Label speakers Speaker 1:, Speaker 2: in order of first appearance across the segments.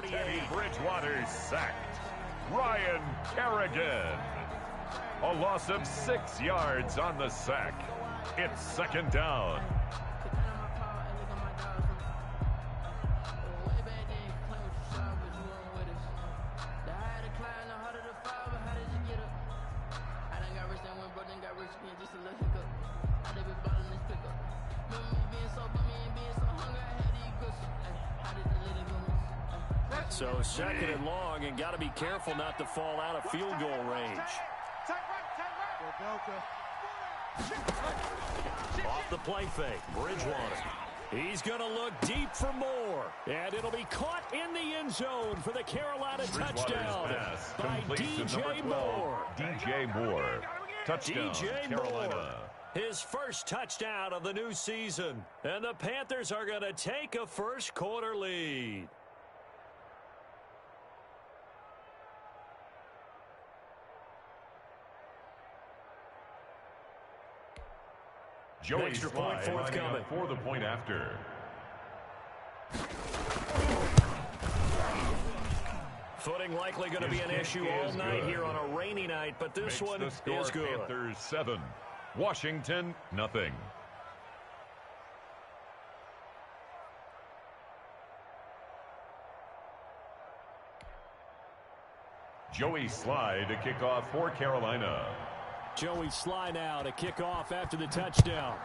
Speaker 1: Teddy Bridgewater sacked. Ryan Kerrigan. A loss of 6 yards on the sack. It's second down.
Speaker 2: So second and long, and got to be careful not to fall out of field goal range. Off the play fake, Bridgewater. He's going to look deep for more, and it'll be caught in the end zone for the Carolina touchdown by DJ Moore.
Speaker 1: DJ Moore. Touchdown,
Speaker 2: DJ
Speaker 1: Carolina.
Speaker 2: Moore. His first touchdown of the new season, and the Panthers are going to take a first quarter lead.
Speaker 1: Joey
Speaker 2: Extra point forthcoming
Speaker 1: for the point after.
Speaker 2: Footing likely going to be an issue all night here on a rainy night, but this one is good.
Speaker 1: Panthers 7, Washington nothing. Joey Sly to kick off for Carolina.
Speaker 2: Joey Sly now to kick off after the touchdown.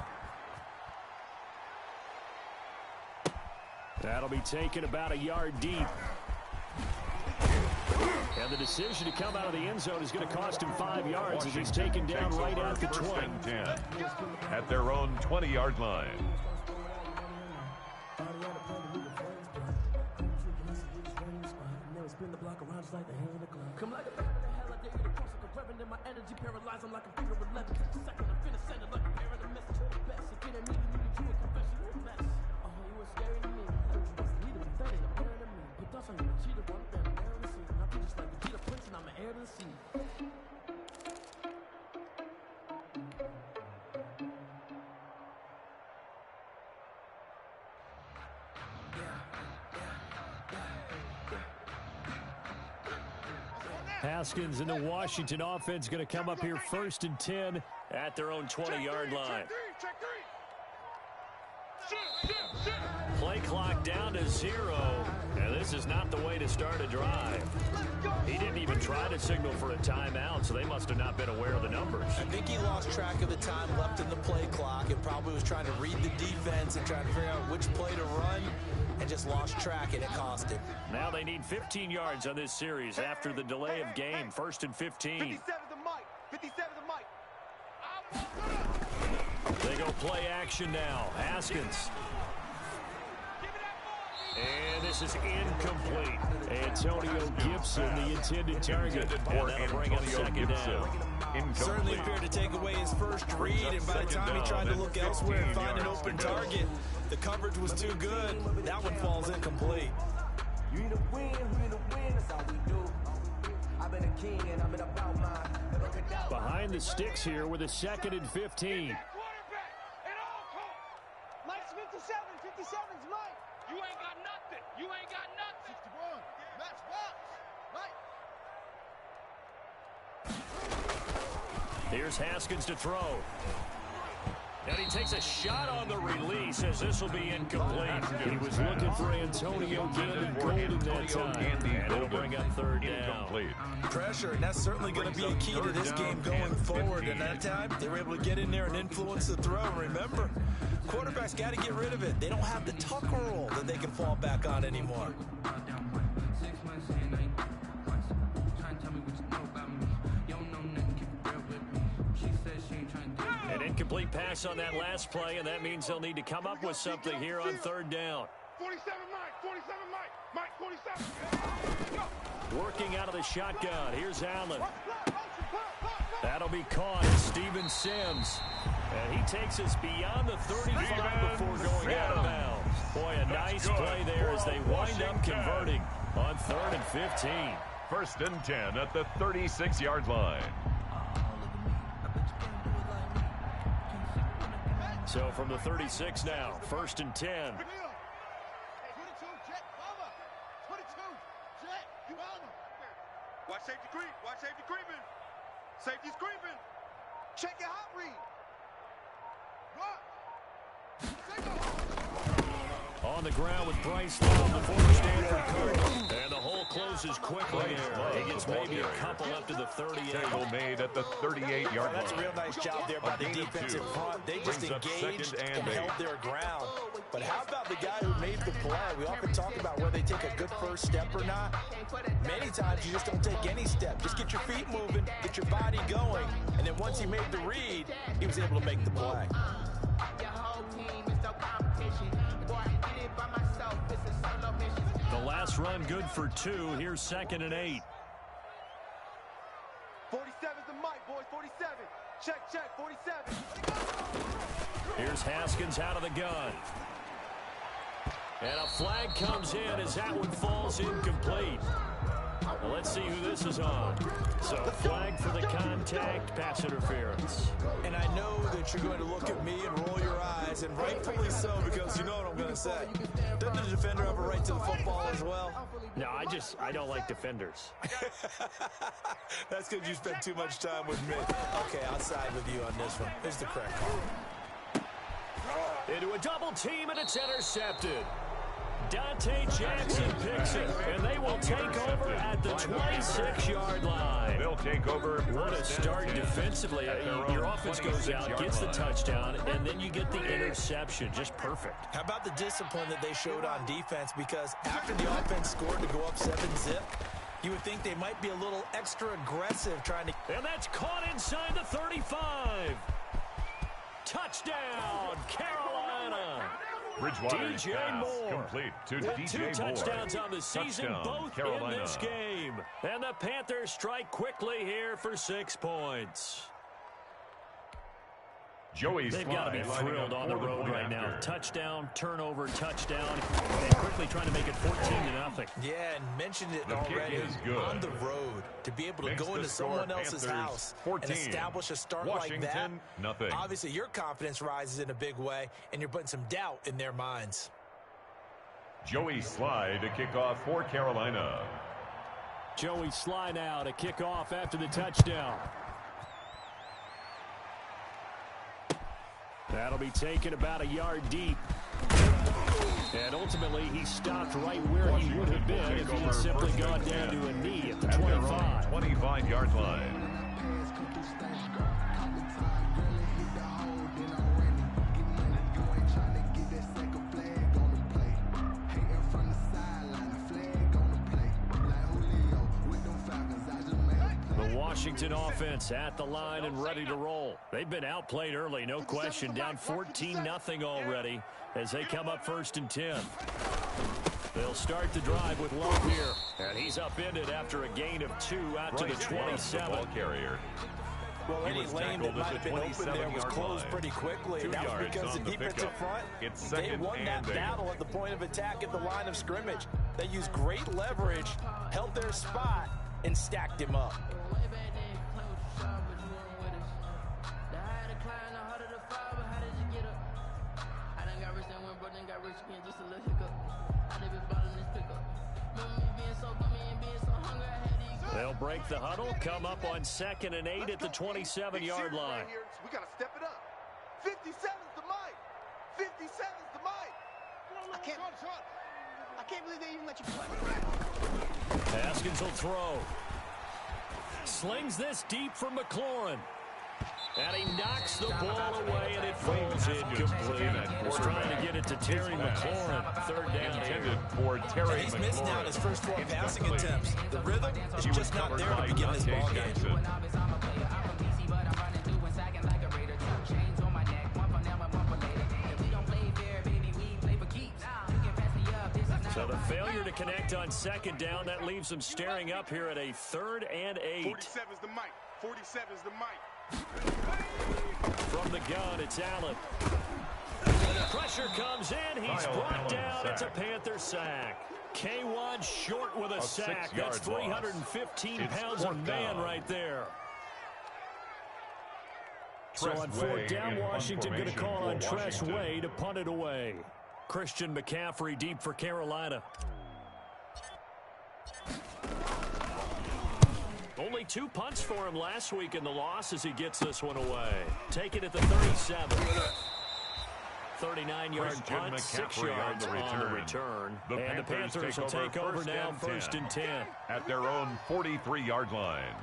Speaker 2: That'll be taken about a yard deep. And the decision to come out of the end zone is going to cost him 5 yards as he's taken down right at the 20.
Speaker 1: At their own 20-yard line.
Speaker 3: Come like a in hell, I dare you to cross like a reverend in my energy, paralyze them like a finger with leather. Second, I'm finna send it like a parent, a message to the best. If it ain't me, you need to a confessional mess. Oh, you were scary to me. Need to be pathetic, a parent of me. Put dust on you, cheated one thing, I'm air on the scene. I feel just like a cheetah prince and I'm an heir to the sea.
Speaker 2: Haskins and the Washington offense going to come up here first and 10 at their own 20-yard line. Play clock down to 0, and this is not the way to start a drive. He didn't even try to signal for a timeout, so they must have not been aware of the numbers.
Speaker 4: I think he lost track of the time left in the play clock and probably was trying to read the defense and trying to figure out which play to run and just lost track, and it cost him.
Speaker 2: Now they need 15 yards on this series after the delay of game. First and 15.
Speaker 5: 57 to Mike. 57 to Mike.
Speaker 2: They go play action now. Haskins. And this is incomplete. Antonio Gibson, the intended target. And that'll bring up second down.
Speaker 4: Certainly appeared to take away his first read, and by the time he tried to look elsewhere and find an open target, the coverage was too good. That one falls incomplete.
Speaker 6: You need to win, who need to win, that's all we do. I've been a king and I've been about mine.
Speaker 2: Behind the sticks here with a second and 15.
Speaker 5: Mike's 57. 57's Mike. You ain't got nothing. You ain't got nothing. 61. Match box. Mike.
Speaker 2: Here's Haskins to throw. And he takes a shot on the release as this will be incomplete. He was looking for Antonio Golden that time. And it'll bring up third down.
Speaker 4: Pressure, and that's certainly going to be a key to this game going forward. And that time, they were able to get in there and influence the throw. Remember, quarterbacks got to get rid of it. They don't have the tuck roll that they can fall back on anymore.
Speaker 2: An incomplete pass on that last play, and that means they'll need to come up with something here on third down.
Speaker 5: 47 Mike. 47 Mike.
Speaker 2: Working out of the shotgun. Here's Allen. That'll be caught. It's Steven Sims. And he takes us beyond the 35 before going out of bounds. Boy, a nice play there as they wind up converting on third and 15.
Speaker 1: First and 10 at the 36-yard line.
Speaker 2: So from the 36 now, first and 10.
Speaker 5: Safety screaming. Check your hot read.
Speaker 2: On the ground with Bryce Love, the former Stanford Cardinal. And the hole closes quickly there. He gets maybe a couple up to the 38.
Speaker 1: Tackle made at the 38-yard line.
Speaker 4: That's a real nice job there by the defensive front. They just engaged and held their ground. But how about the guy who made the play? We often talk about whether they take a good first step or not. Many times you just don't take any step. Just get your feet moving, get your body going. And then once he made the read, he was able to make the play.
Speaker 2: The last run good for 2. Here's 2nd and 8.
Speaker 5: 47's the mic, boys. 47. Check, 47.
Speaker 2: Here's Haskins out of the gun. And a flag comes in as that one falls incomplete. Well, let's see who this is on. So, flag for the contact, pass interference.
Speaker 4: And I know that you're going to look at me and roll your eyes, and rightfully so, because you know what I'm going to say. Doesn't the defender have a right to the football as well?
Speaker 2: No, I don't like defenders.
Speaker 4: That's because you spent too much time with me. Okay, I'll side with you on this one. Here's the correct call.
Speaker 2: Into a double team, and it's intercepted. Dante Jackson picks it, and they will take over at the 26-yard line.
Speaker 1: They'll take over.
Speaker 2: What a start defensively. Your offense goes out, gets the touchdown, and then you get the interception. Just perfect.
Speaker 4: How about the discipline that they showed on defense? Because after the offense scored to go up 7-zip, you would think they might be a little extra aggressive trying to...
Speaker 2: And that's caught inside the 35. Touchdown, Carolina.
Speaker 1: Bridgewater's pass complete to DJ Moore.
Speaker 2: 2 touchdowns on the season, both
Speaker 1: Carolina.
Speaker 2: in this game. And the Panthers strike quickly here for 6 points. They've got to be thrilled on the road right now. Touchdown, turnover, touchdown, and quickly trying to make it 14-0.
Speaker 4: Yeah, and mentioned it already. On the road, to be able to go into someone else's house and establish a start like that, obviously your confidence rises in a big way, and you're putting some doubt in their minds.
Speaker 1: Joey Slye to kick off for Carolina.
Speaker 2: Joey Slye now to kick off after the touchdown. That'll be taken about a yard deep. And ultimately, he stopped right where he would have been if he had simply gone down to a knee at the 25.
Speaker 1: 25-yard line.
Speaker 2: Washington offense at the line and ready to roll. They've been outplayed early, no question. Down 14-0 already as they come up 1st and 10. They'll start the drive with Love here. And he's upended after a gain of 2 out to the 27.
Speaker 1: Ball carrier.
Speaker 4: Well, any lane that might have been open there was closed pretty quickly. And that was because the defensive front, they won that battle at the point of attack at the line of scrimmage. They used great leverage, held their spot, and stacked him up.
Speaker 2: They'll break the huddle, come up on 2nd and 8 at the 27-yard line.
Speaker 5: We got to step it up. 57's the mic. 57's the mic. I can't believe they even let you play.
Speaker 2: Haskins will throw. Slings this deep from McLaurin. And he knocks the ball away, and it falls incomplete. Was trying to get it to Terry McLaurin. 3rd down
Speaker 1: intended for Terry
Speaker 4: He's
Speaker 1: McLaurin.
Speaker 4: missed now his first 4 passing attempts. The rhythm is just not there to begin this ball game.
Speaker 2: So the failure to connect on 2nd down, that leaves them staring up here at a 3rd and 8.
Speaker 5: 47's the mic. 47's the mic.
Speaker 2: From the gun, it's Allen. Pressure comes in. He's brought down. It's a Panther sack. K1 short with a sack. That's 315 pounds of man right there. So on 4th down, Washington going to call on Tress Way to punt it away. Christian McCaffrey deep for Carolina. Only 2 punts for him last week in the loss as he gets this one away. Taken at the 37. 39-yard punt, 6 yards on the return. And the Panthers will take over now, 1st and 10.
Speaker 1: At their own 43-yard line.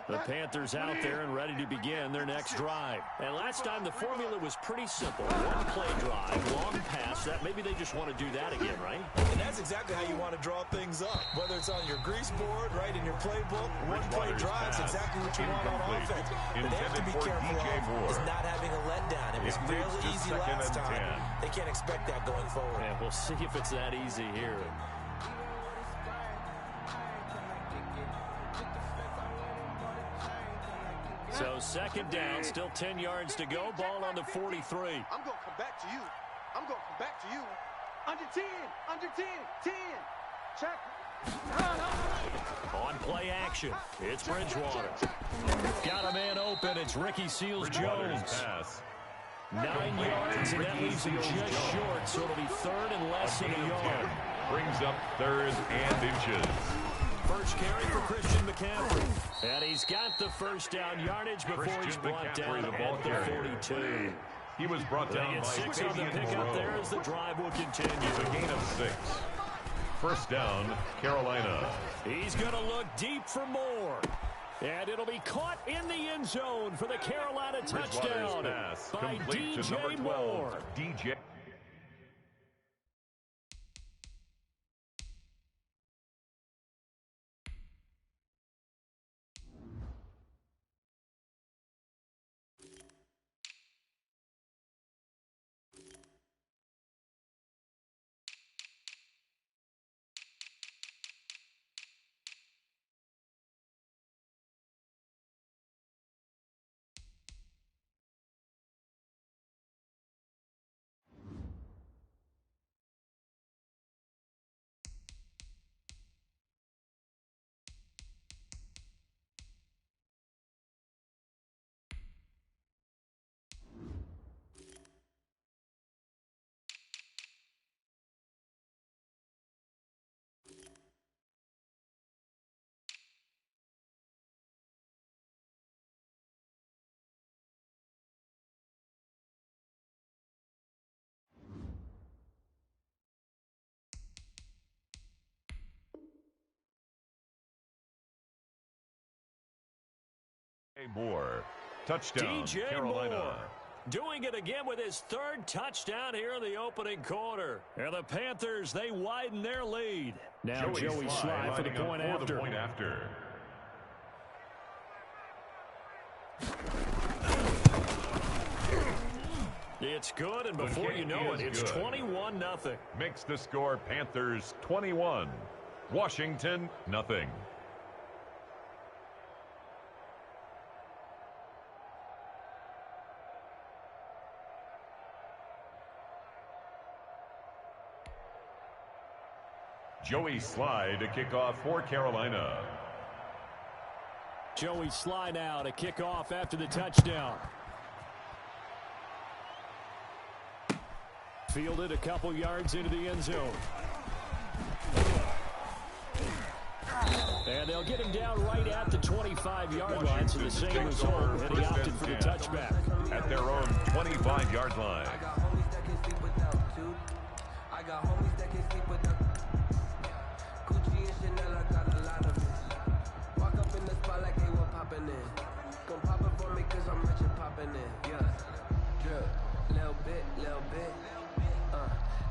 Speaker 2: The Panthers out there and ready to begin their next drive. And last time the formula was pretty simple. One play drive, long pass. That maybe they just want to do that again, right?
Speaker 4: And that's exactly how you want to draw things up. Whether it's on your grease board, right in your playbook, one play drive is exactly what you want on offense. But they have to be careful of is not having a letdown. It was really easy last time. They can't expect that going forward.
Speaker 2: And we'll see if it's that easy here. So 2nd down, still 10 yards to go. Ball on the 43.
Speaker 5: I'm going to come back to you. I'm going to come back to you. Under 10, under 10, 10. Check.
Speaker 2: On play action, it's Bridgewater. Got a man open. It's Ricky Seals-Jones. 9 yards, and that leaves him just short, so it'll be 3rd and less than a yard.
Speaker 1: Brings up 3rd and inches.
Speaker 2: First carry for Christian McCaffrey. And he's got the first down yardage before he's brought down
Speaker 1: the ball
Speaker 2: at the 42.
Speaker 1: He was brought down by
Speaker 2: 6 on the pickup there as the drive will continue.
Speaker 1: A gain of 6. First down, Carolina.
Speaker 2: He's going to look deep for more. And it'll be caught in the end zone for the Carolina touchdown by DJ Moore.
Speaker 1: DJ. Moore. Touchdown,
Speaker 2: DJ
Speaker 1: Carolina.
Speaker 2: Moore doing it again with his 3rd touchdown here in the opening quarter. And the Panthers, they widen their lead. Now Joey Slye for the point after. It's good, and before you know it, it's 21-0.
Speaker 1: Makes the score Panthers 21. Washington, nothing. Joey Slye to kick off for Carolina.
Speaker 2: Joey Slye now to kick off after the touchdown. Fielded a couple yards into the end zone. And they'll get him down right at the 25-yard line, so the same result, and he opted for the touchback.
Speaker 1: At their own 25-yard line.
Speaker 6: I got homies that can sleep without two. I got homies that can sleep without Gucci and Chanel, I got a lot of it. Walk up in the spot like they were popping in. Gon' pop it for me cause I'm rich and popping in. Yeah. Drip. Little bit.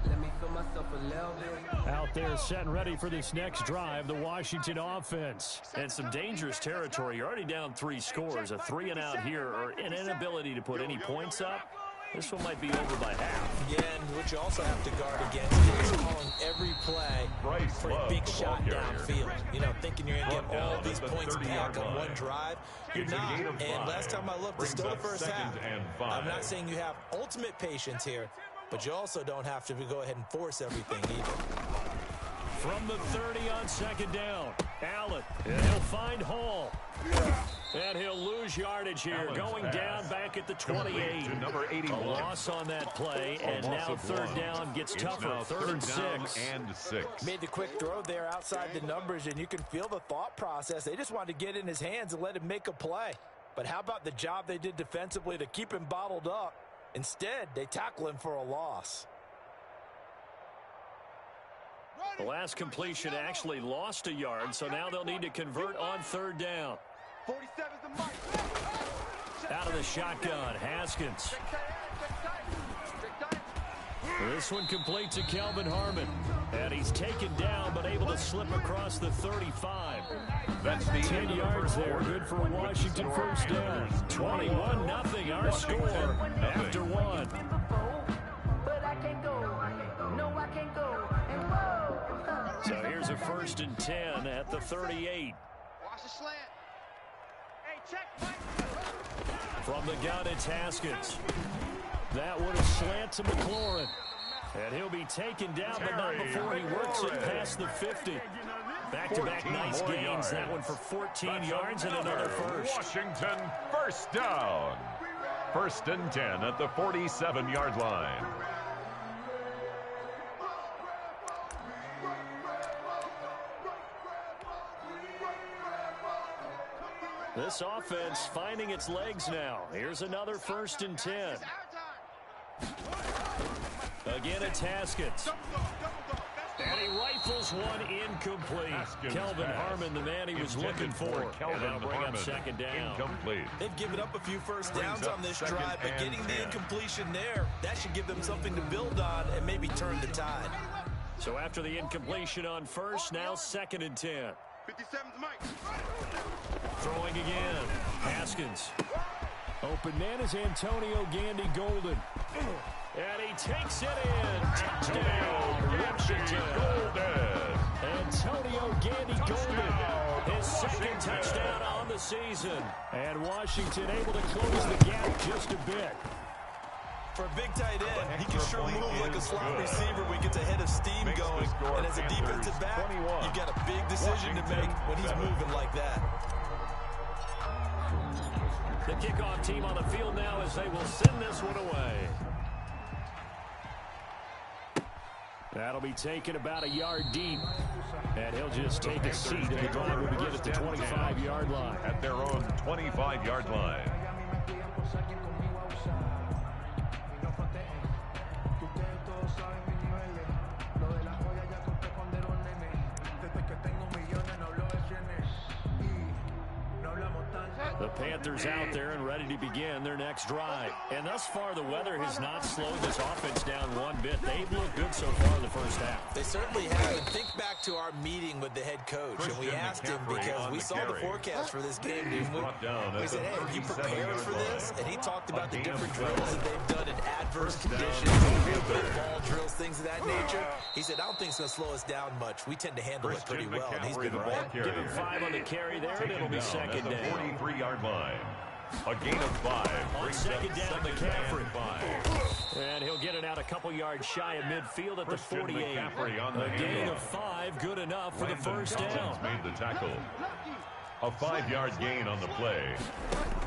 Speaker 6: Let me feel myself a little bit.
Speaker 2: Out there set and ready for this next drive, the Washington offense. And some dangerous territory. You're already down 3 scores. A 3-and-out here, or an inability to put any points up. This one might be over by half.
Speaker 4: Yeah, and what you also have to guard against is calling every play for a big shot downfield. You know, thinking you're going to get all these points back on one drive. You're not. And last time I looked, it's still the first half. I'm not saying you have ultimate patience here, but you also don't have to go ahead and force everything either.
Speaker 2: From the 30 on second down, Allen, and he'll find Hall. And he'll lose yardage here,
Speaker 1: Allen's
Speaker 2: going
Speaker 1: pass.
Speaker 2: down back at the 28.
Speaker 1: To number 81.
Speaker 2: A loss on that play, and now third down gets tougher.
Speaker 1: Now
Speaker 2: third and
Speaker 1: down
Speaker 2: 6.
Speaker 1: and 6.
Speaker 4: Made the quick throw there outside the numbers, and you can feel the thought process. They just wanted to get in his hands and let him make a play. But how about the job they did defensively to keep him bottled up? Instead, they tackle him for a loss.
Speaker 2: The last completion actually lost a yard, so now they'll need to convert on third down.
Speaker 5: 47's the mic.
Speaker 2: Out of the shotgun, Haskins. This one complete to Kelvin Harmon. And he's taken down, but able to slip across the 35.
Speaker 1: That's the
Speaker 2: 10 yards there, good for Washington first down. 21-0 our score after one. So here's a first and 10 at the 38.
Speaker 5: Watch the slant. Hey, check, Mike.
Speaker 2: From the gun, it's Haskins. That would have slant to McLaurin. And he'll be taken down, but not before he works it past the 50. Back-to-back nice gains.
Speaker 1: Yards.
Speaker 2: That one for 14 yards and another first.
Speaker 1: Washington first down. First and 10 at the 47-yard line.
Speaker 2: This offense finding its legs now. Here's another first and 10. Again, it's Haskins. And he rifles one incomplete. Kelvin Harmon, the man he was looking for.
Speaker 1: Kelvin
Speaker 2: and bring
Speaker 1: Harmon,
Speaker 2: up second down.
Speaker 1: Incomplete.
Speaker 4: They've given up a few first downs on this drive, but getting the incompletion there, that should give them something to build on and maybe turn the tide.
Speaker 2: So after the incompletion on first, now second and 10.
Speaker 5: 57's Mike.
Speaker 2: Throwing again. Haskins. Open man is Antonio Gandy Golden. And he takes it in. Touchdown, Washington. Antonio Gandy Golden. His second touchdown on the season. And Washington able to close the gap just a bit.
Speaker 4: For a big tight end, he can sure move like a slot receiver when he gets a head of steam going. And as a defensive back, you've got a big decision to make when he's moving like that.
Speaker 2: The kickoff team on the field now as they will send this one away. That'll be taken about a yard deep. And he'll just take a seat, and the drive will begin at the 25-yard line.
Speaker 1: At their own 25-yard line.
Speaker 2: The Panthers out there and ready to begin their next drive. And thus far, the weather has not slowed this offense down one bit. They've looked good so far in the first half.
Speaker 4: They certainly have. And think back to our meeting with the head coach, and we asked him because we saw the forecast for this game, didn't we? We said, hey, have you prepared for this? And he talked about the different drills that they've done in adverse conditions, ball drills, things of that nature. He said, I don't think it's going to slow us down much. We tend to handle it pretty well, and he's been right.
Speaker 2: Give him 5 on the carry there, and it'll be second down.
Speaker 1: 43-yard line. A gain of 5.
Speaker 2: On second down, McCaffrey. And he'll get it out a couple yards shy of midfield at the 48. A gain of 5, good enough for the first down.
Speaker 1: Made the tackle. A 5-yard gain on the play.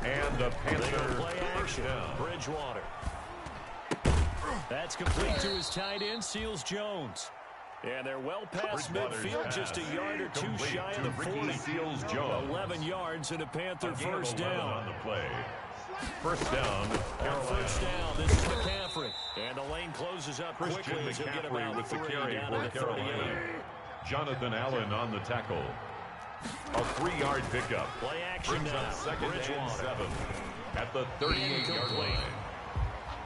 Speaker 1: And the Panther
Speaker 2: play action. Bridgewater. That's complete to his tight end, Seals Jones. And they're well past midfield, just a yard or two shy of the 40. 11 yards and a Panther first down.
Speaker 1: On the play. First down.
Speaker 2: First down, this is McCaffrey. And the lane closes up quickly as he'll get about
Speaker 1: with the
Speaker 2: 3
Speaker 1: carry
Speaker 2: down
Speaker 1: for
Speaker 2: to the 38.
Speaker 1: Carolina. Jonathan Allen on the tackle. A 3-yard pickup.
Speaker 2: Play action now.
Speaker 1: Second and 7 at the 38-yard line.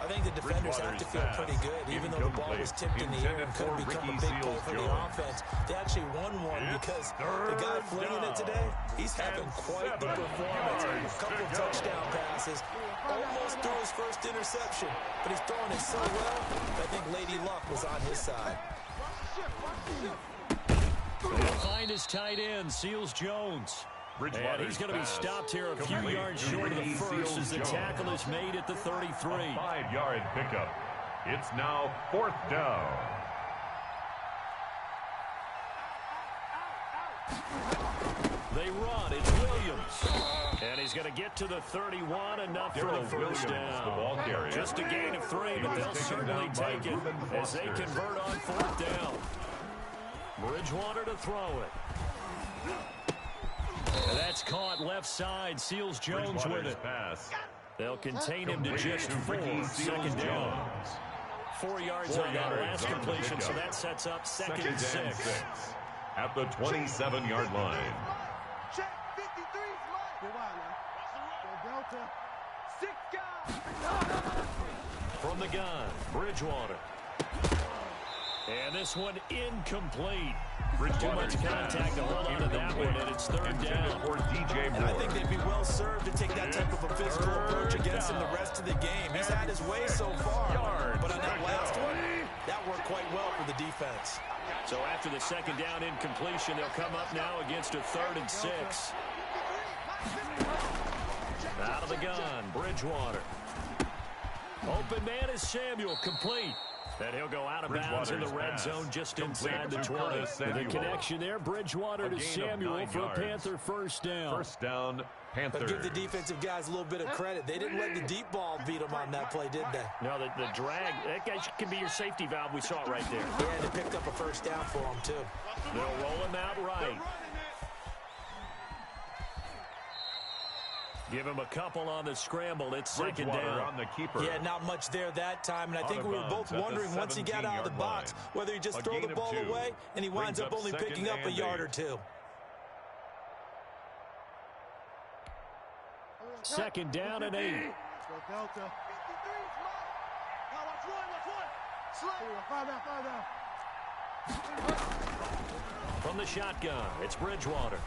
Speaker 4: I think the defenders have to feel pretty good, even though the ball was tipped in the air and could have become a big play for the offense. They actually won one because the guy flinging it today, he's having quite the performance. A couple touchdown passes, almost threw his first interception, but he's throwing it so well, I think Lady Luck was on his side.
Speaker 2: He'll find his tight end, Seals Jones. And he's going to be stopped here a few yards short of the first as the tackle is made at the 33.
Speaker 1: A 5-yard pickup. It's now 4th down.
Speaker 2: They run. It's Williams. And he's going to get to the 31, enough for the first down.
Speaker 1: The ball carrier.
Speaker 2: Just a gain of 3, but they'll certainly take it as they convert on 4th down. Bridgewater to throw it. And that's caught left side. Seals Jones with it.
Speaker 1: Pass.
Speaker 2: They'll contain him to just 4. 2nd down. 4 yards on that last completion, so that sets up 2nd and 6.
Speaker 1: At the 27-yard line.
Speaker 5: Check 53's mine. Delta. 6 guys.
Speaker 2: From the gun, Bridgewater. And this one incomplete. Too much contact to hold on to that one, and it's 3rd down.
Speaker 1: For DJ Moore.
Speaker 4: And I think they'd be well served to take that type of a physical approach against him the rest of the game. He's had his way so far, but on that last one, that worked quite well for the defense.
Speaker 2: So after the 2nd down incompletion, they'll come up now against a 3rd and 6. Out of the gun, Bridgewater. Open man is Samuel, complete. And he'll go out of bounds in the red zone just inside the 20. The connection there, Bridgewater to Samuel for a Panther first down.
Speaker 1: First down, Panthers.
Speaker 4: But give the defensive guys a little bit of credit. They didn't let the deep ball beat them on that play, did they?
Speaker 2: No, the drag, that guy can be your safety valve. We saw it right there.
Speaker 4: Yeah, and they picked up a first down for him, too.
Speaker 2: They'll roll him out right. Give him a couple on the scramble. It's 2nd down.
Speaker 1: On the keeper.
Speaker 4: Yeah, not much there that time. And I think we were both wondering once he got out of the box whether he just throw the ball away and he winds up only picking up a yard or 2.
Speaker 2: 2nd down and 8.
Speaker 5: Let's go Delta. 53's mine. Now watch one.
Speaker 2: From the shotgun, it's Bridgewater.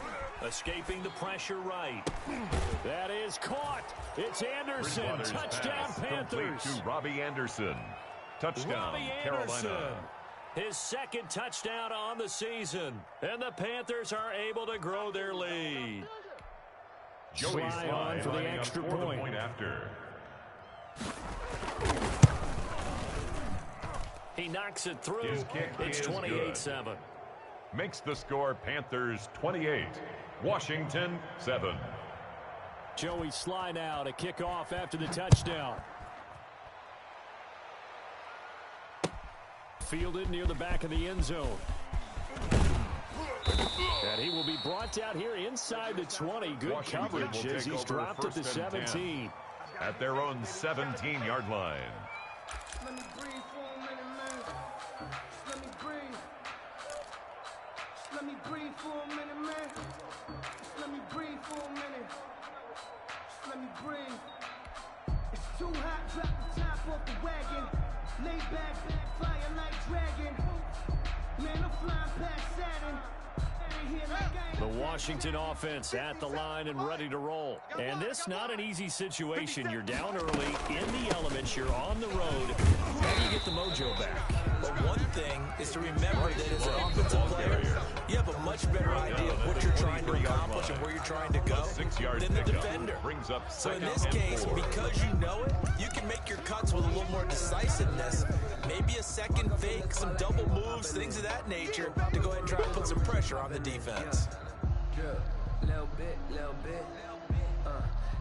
Speaker 2: Escaping the pressure right. That is caught. It's Anderson. Touchdown, Panthers.
Speaker 1: To Robbie Anderson. Touchdown,
Speaker 2: Robbie Anderson.
Speaker 1: Carolina.
Speaker 2: His 2nd touchdown on the season. And the Panthers are able to grow their lead.
Speaker 1: Joey
Speaker 2: Sly on for the extra point.
Speaker 1: After.
Speaker 2: He knocks it through.
Speaker 1: His kick
Speaker 2: It's 28-7.
Speaker 1: Makes the score Panthers 28. Washington 7.
Speaker 2: Joey Sly now to kick off after the touchdown. Fielded near the back of the end zone. And he will be brought down here inside the 20. Good
Speaker 1: Washington
Speaker 2: coverage as he's dropped at the 17.
Speaker 1: At their own 17-yard line.
Speaker 3: Let me breathe for a minute, man. Let me breathe. Let me breathe for a minute, man. Let me breathe for a minute. Let me breathe. It's too hot, drop the top off the wagon. Lay back, fire like dragon. Man, I'm flying past Saturn.
Speaker 2: The Washington offense at the line and ready to roll. And this not an easy situation. You're down early, in the elements, you're on the road. How do you get the mojo back?
Speaker 4: But one thing is to remember that as an offensive player, you have a much better idea of what you're trying to accomplish and where you're trying to go than the defender. So in this case, because you know it, you can make your cuts with a little more decisiveness. Maybe a second fake, some double moves, things of that nature to go ahead and try and put some pressure on the defense.
Speaker 6: Little bit.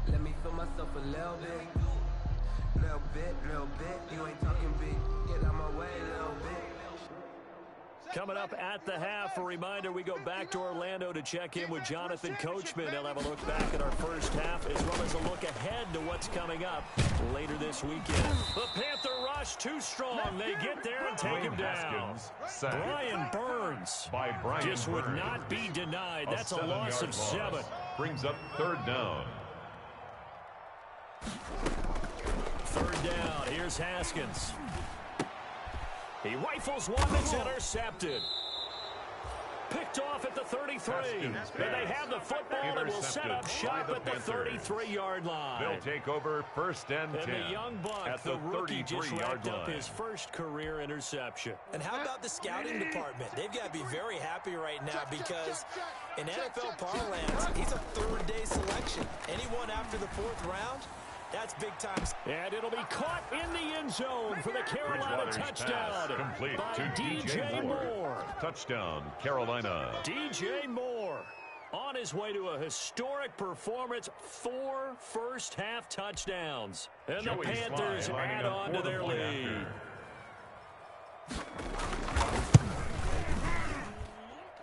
Speaker 6: Let me feel myself a little bit. Little bit. You ain't talking big. Get out my way, little bit.
Speaker 2: Coming up at the half, a reminder, we go back to Orlando to check in with Jonathan Coachman. He'll have a look back at our first half as well as a look ahead to what's coming up later this weekend. The Panther rush too strong. They get there and take him down. Brian Burns just would not be denied. That's a loss of 7.
Speaker 1: Brings up 3rd down.
Speaker 2: 3rd down. Here's Haskins. He rifles one that's intercepted. Picked off at the 33. And they have the football and will set up shop at the 33-yard line.
Speaker 1: They'll take over 1st and 10.
Speaker 2: And the young buck,
Speaker 1: at
Speaker 2: the rookie, just wrapped up
Speaker 1: line.
Speaker 2: his first career interception.
Speaker 4: And how about the scouting department? They've got to be very happy right now because in NFL parlance, he's a 3rd-day selection. Anyone after the 4th round, That's big time.
Speaker 2: And it'll be caught in the end zone for the Carolina
Speaker 1: Bridgewater's
Speaker 2: touchdown
Speaker 1: pass complete
Speaker 2: by
Speaker 1: to
Speaker 2: DJ Moore.
Speaker 1: Touchdown, Carolina.
Speaker 2: DJ Moore on his way to a historic performance, 4 first-half touchdowns. And
Speaker 1: Joey
Speaker 2: the Panthers
Speaker 1: Sly
Speaker 2: add on to their lead.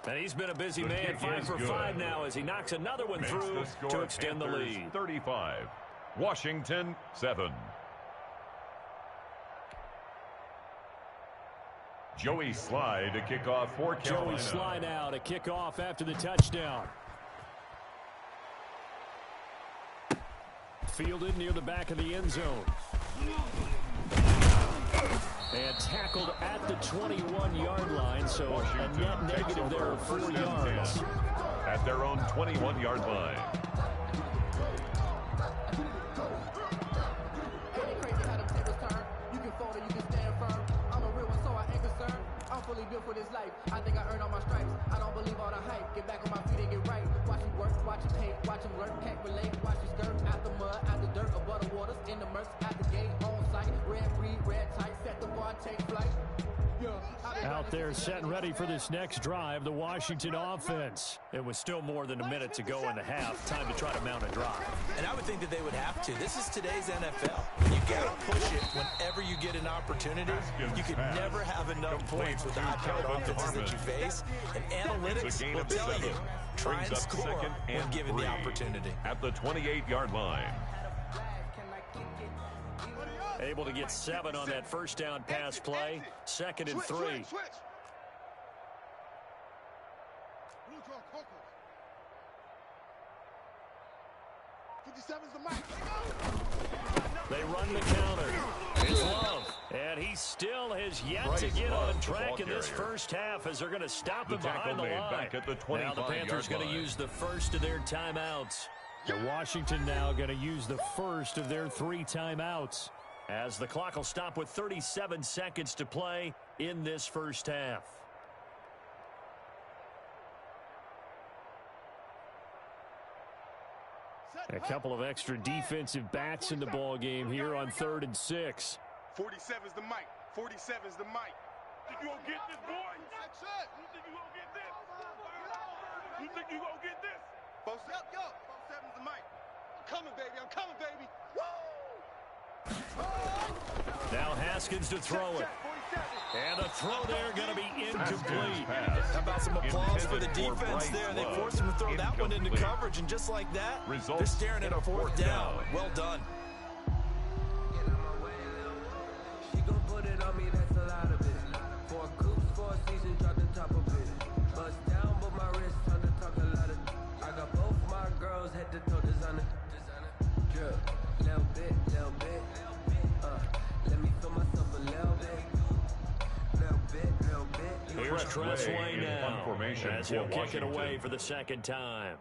Speaker 2: And he's been a busy man, 5 for 5 now as he knocks another one through to extend the lead.
Speaker 1: 35, Washington 7. Joey Sly to kick off for Carolina.
Speaker 2: Joey Sly now to kick off after the touchdown. Fielded near the back of the end zone. And tackled at the 21-yard line, so
Speaker 1: Washington
Speaker 2: a net negative there of 4 yards.
Speaker 1: At their own 21-yard line.
Speaker 3: Crazy how them tables turn. You can fold or you can stand firm. I'm a real one, so I ain't concerned. I'm fully built for this life. I think I earned all my stripes. I don't believe all the hype. Get back on my feet and get right. Watch him work, watch him hate, watch him lurk, can't relate. Watch his skirt out the mud, out the dirt, above the waters, in the murks, out the gate, on site. Red breed, red tight, set the bar, take flight.
Speaker 2: Out there set and ready for this next drive, the Washington offense. It was still more than a minute to go in the half. Time to try to mount a drive.
Speaker 4: And I would think that they would have to. This is today's NFL. You got to push it whenever you get an opportunity. You can never have enough points with the high-powered offenses that you face. And analytics will tell you, try and score when given the opportunity.
Speaker 1: At the 28-yard line.
Speaker 2: Able to get 7 on that first down pass play. 2nd and 3.
Speaker 5: 57's the mic.
Speaker 2: They run the counter. It's Love. And he still has yet to get on track in this first half as they're going to stop him behind the line.
Speaker 1: Back at the
Speaker 2: Now the Panthers going to use the first of their timeouts. The Washington now going to use the first of their 3 timeouts, as the clock will stop with 37 seconds to play in this first half. A couple of extra defensive backs in the ball game here on 3rd and 6.
Speaker 5: 47's the mic. 47's the mic. Think you gonna get this, boy? You think you gonna get this? You think you gonna get this? Both up, yo. 47's the mic. I'm coming, baby. I'm coming, baby. Woo!
Speaker 2: Now Haskins to throw it. And the throw there going to be incomplete.
Speaker 4: How about some applause for the defense there? They forced him to throw that one into coverage, and just like that, they're staring at a 4th down. Well done.
Speaker 6: She gon' put it on me, that's a lot of it. 4 coops, 4 seasons, drop the top of it. Bust down, but my wrist on the talk a lot of. I got both my girls head to toe designer. Drip, little bit, little bit. Let me feel myself a little bit.
Speaker 2: Here's Tressway now as he'll kick it away for the 2nd time.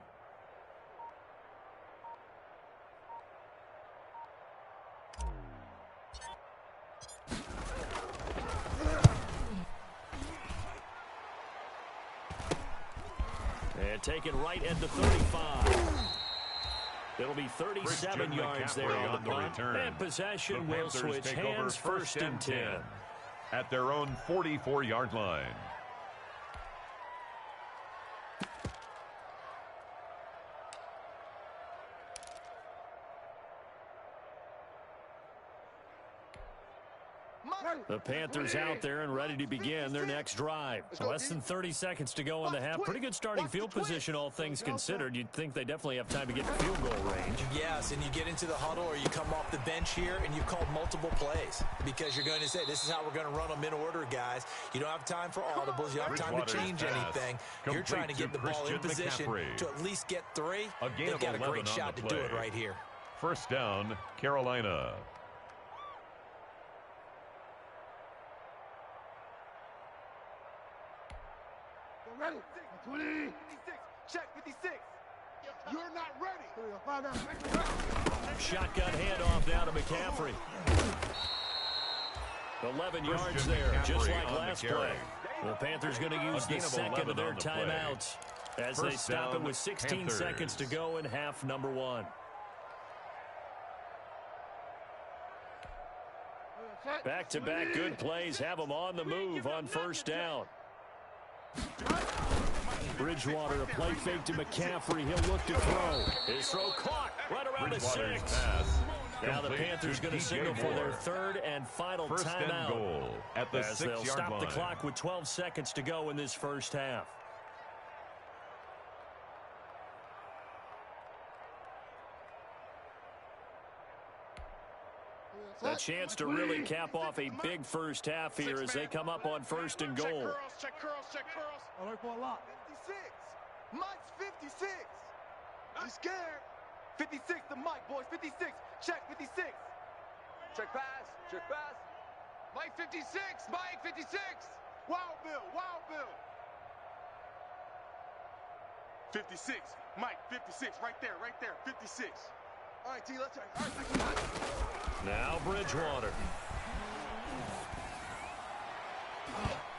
Speaker 2: And taken right at the 35. It'll be 37 yards there on the punt. And possession will switch hands, 1st and 10.
Speaker 1: At their own 44-yard line.
Speaker 2: The Panthers out there and ready to begin their next drive. Less than 30 seconds to go in the half. Pretty good starting field position, all things considered. You'd think they definitely have time to get to field goal range.
Speaker 4: Yes, and you get into the huddle or you come off the bench here and you call multiple plays because you're going to say, this is how we're going to run them in order, guys. You don't have time for audibles. You don't have time to change anything. You're trying to get the ball in position to at least get 3. They've got a great shot to do it right here.
Speaker 1: 1st down, Carolina.
Speaker 5: Ready? 20. 56. Check 56. You're not ready.
Speaker 2: Shotgun handoff now to McCaffrey. 11 yards there, just like last play. The Panthers going to use the 2nd of their timeouts as they stop it with 16 seconds to go in half number 1. Back-to-back good plays have them on the move on first down. Bridgewater, a play fake to McCaffrey. He'll look to throw. His throw caught right around the 6. Now the Panthers going to signal for their third and final timeout.
Speaker 1: Goal at the 6-yard line.
Speaker 2: They'll stop the clock with 12 seconds to go in this first half. A chance to really cap off a big first half here as they come up on first and goal.
Speaker 5: Check curls.
Speaker 3: Alert for a lot.
Speaker 5: 56. Mike's 56. He's scared. 56 to Mike, boys. 56. Check 56. Check pass. Mike 56. Mike 56. Wild Bill. 56. Mike 56. Right there. 56. All right, T, let's try. All right,
Speaker 2: now Bridgewater.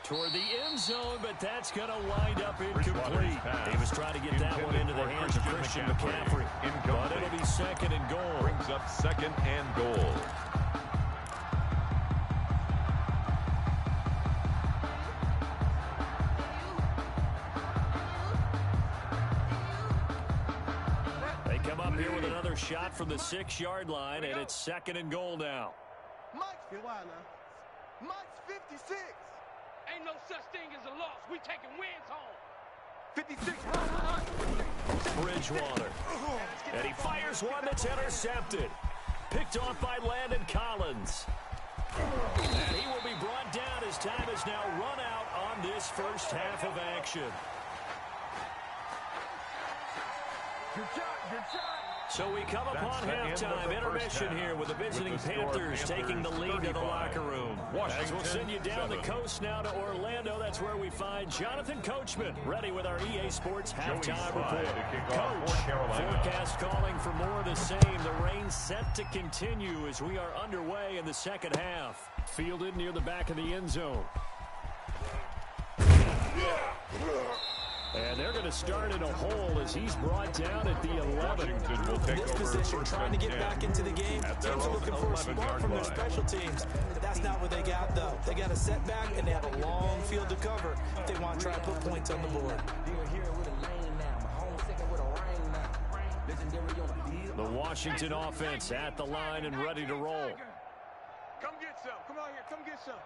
Speaker 2: Toward the end zone, but that's going to wind up incomplete. He was trying to get that one into the hands of Christian McCaffrey. But it'll be second and goal.
Speaker 1: Brings up second and goal.
Speaker 2: Here with another shot from the 6-yard line, and it's second and goal now.
Speaker 5: Mike's 56.
Speaker 3: Ain't no such thing as a loss. We taking wins home.
Speaker 5: 56.
Speaker 2: Bridgewater. And he fires one that's intercepted. Picked off by Landon Collins. And he will be brought down as time is now run out on this first half of action.
Speaker 5: Good job.
Speaker 2: So we come upon halftime intermission here with the visiting Panthers taking the lead to the locker room. As we'll send you down the coast now to Orlando, that's where we find Jonathan Coachman ready with our EA Sports halftime report. Coach, forecast calling for more of the same. The rain set to continue as we are underway in the second half. Fielded near the back of the end zone. And they're going to start in a hole as he's brought down at the 11.
Speaker 1: Will take
Speaker 4: this position, trying to get back into the game. Teams are looking for a spark from their special teams. That's not what they got, though. They got a setback, and they have a long field to cover if they want to try to put points on the board.
Speaker 2: The Washington offense at the line and ready to roll.
Speaker 5: Come get some. Come out here. Come get some.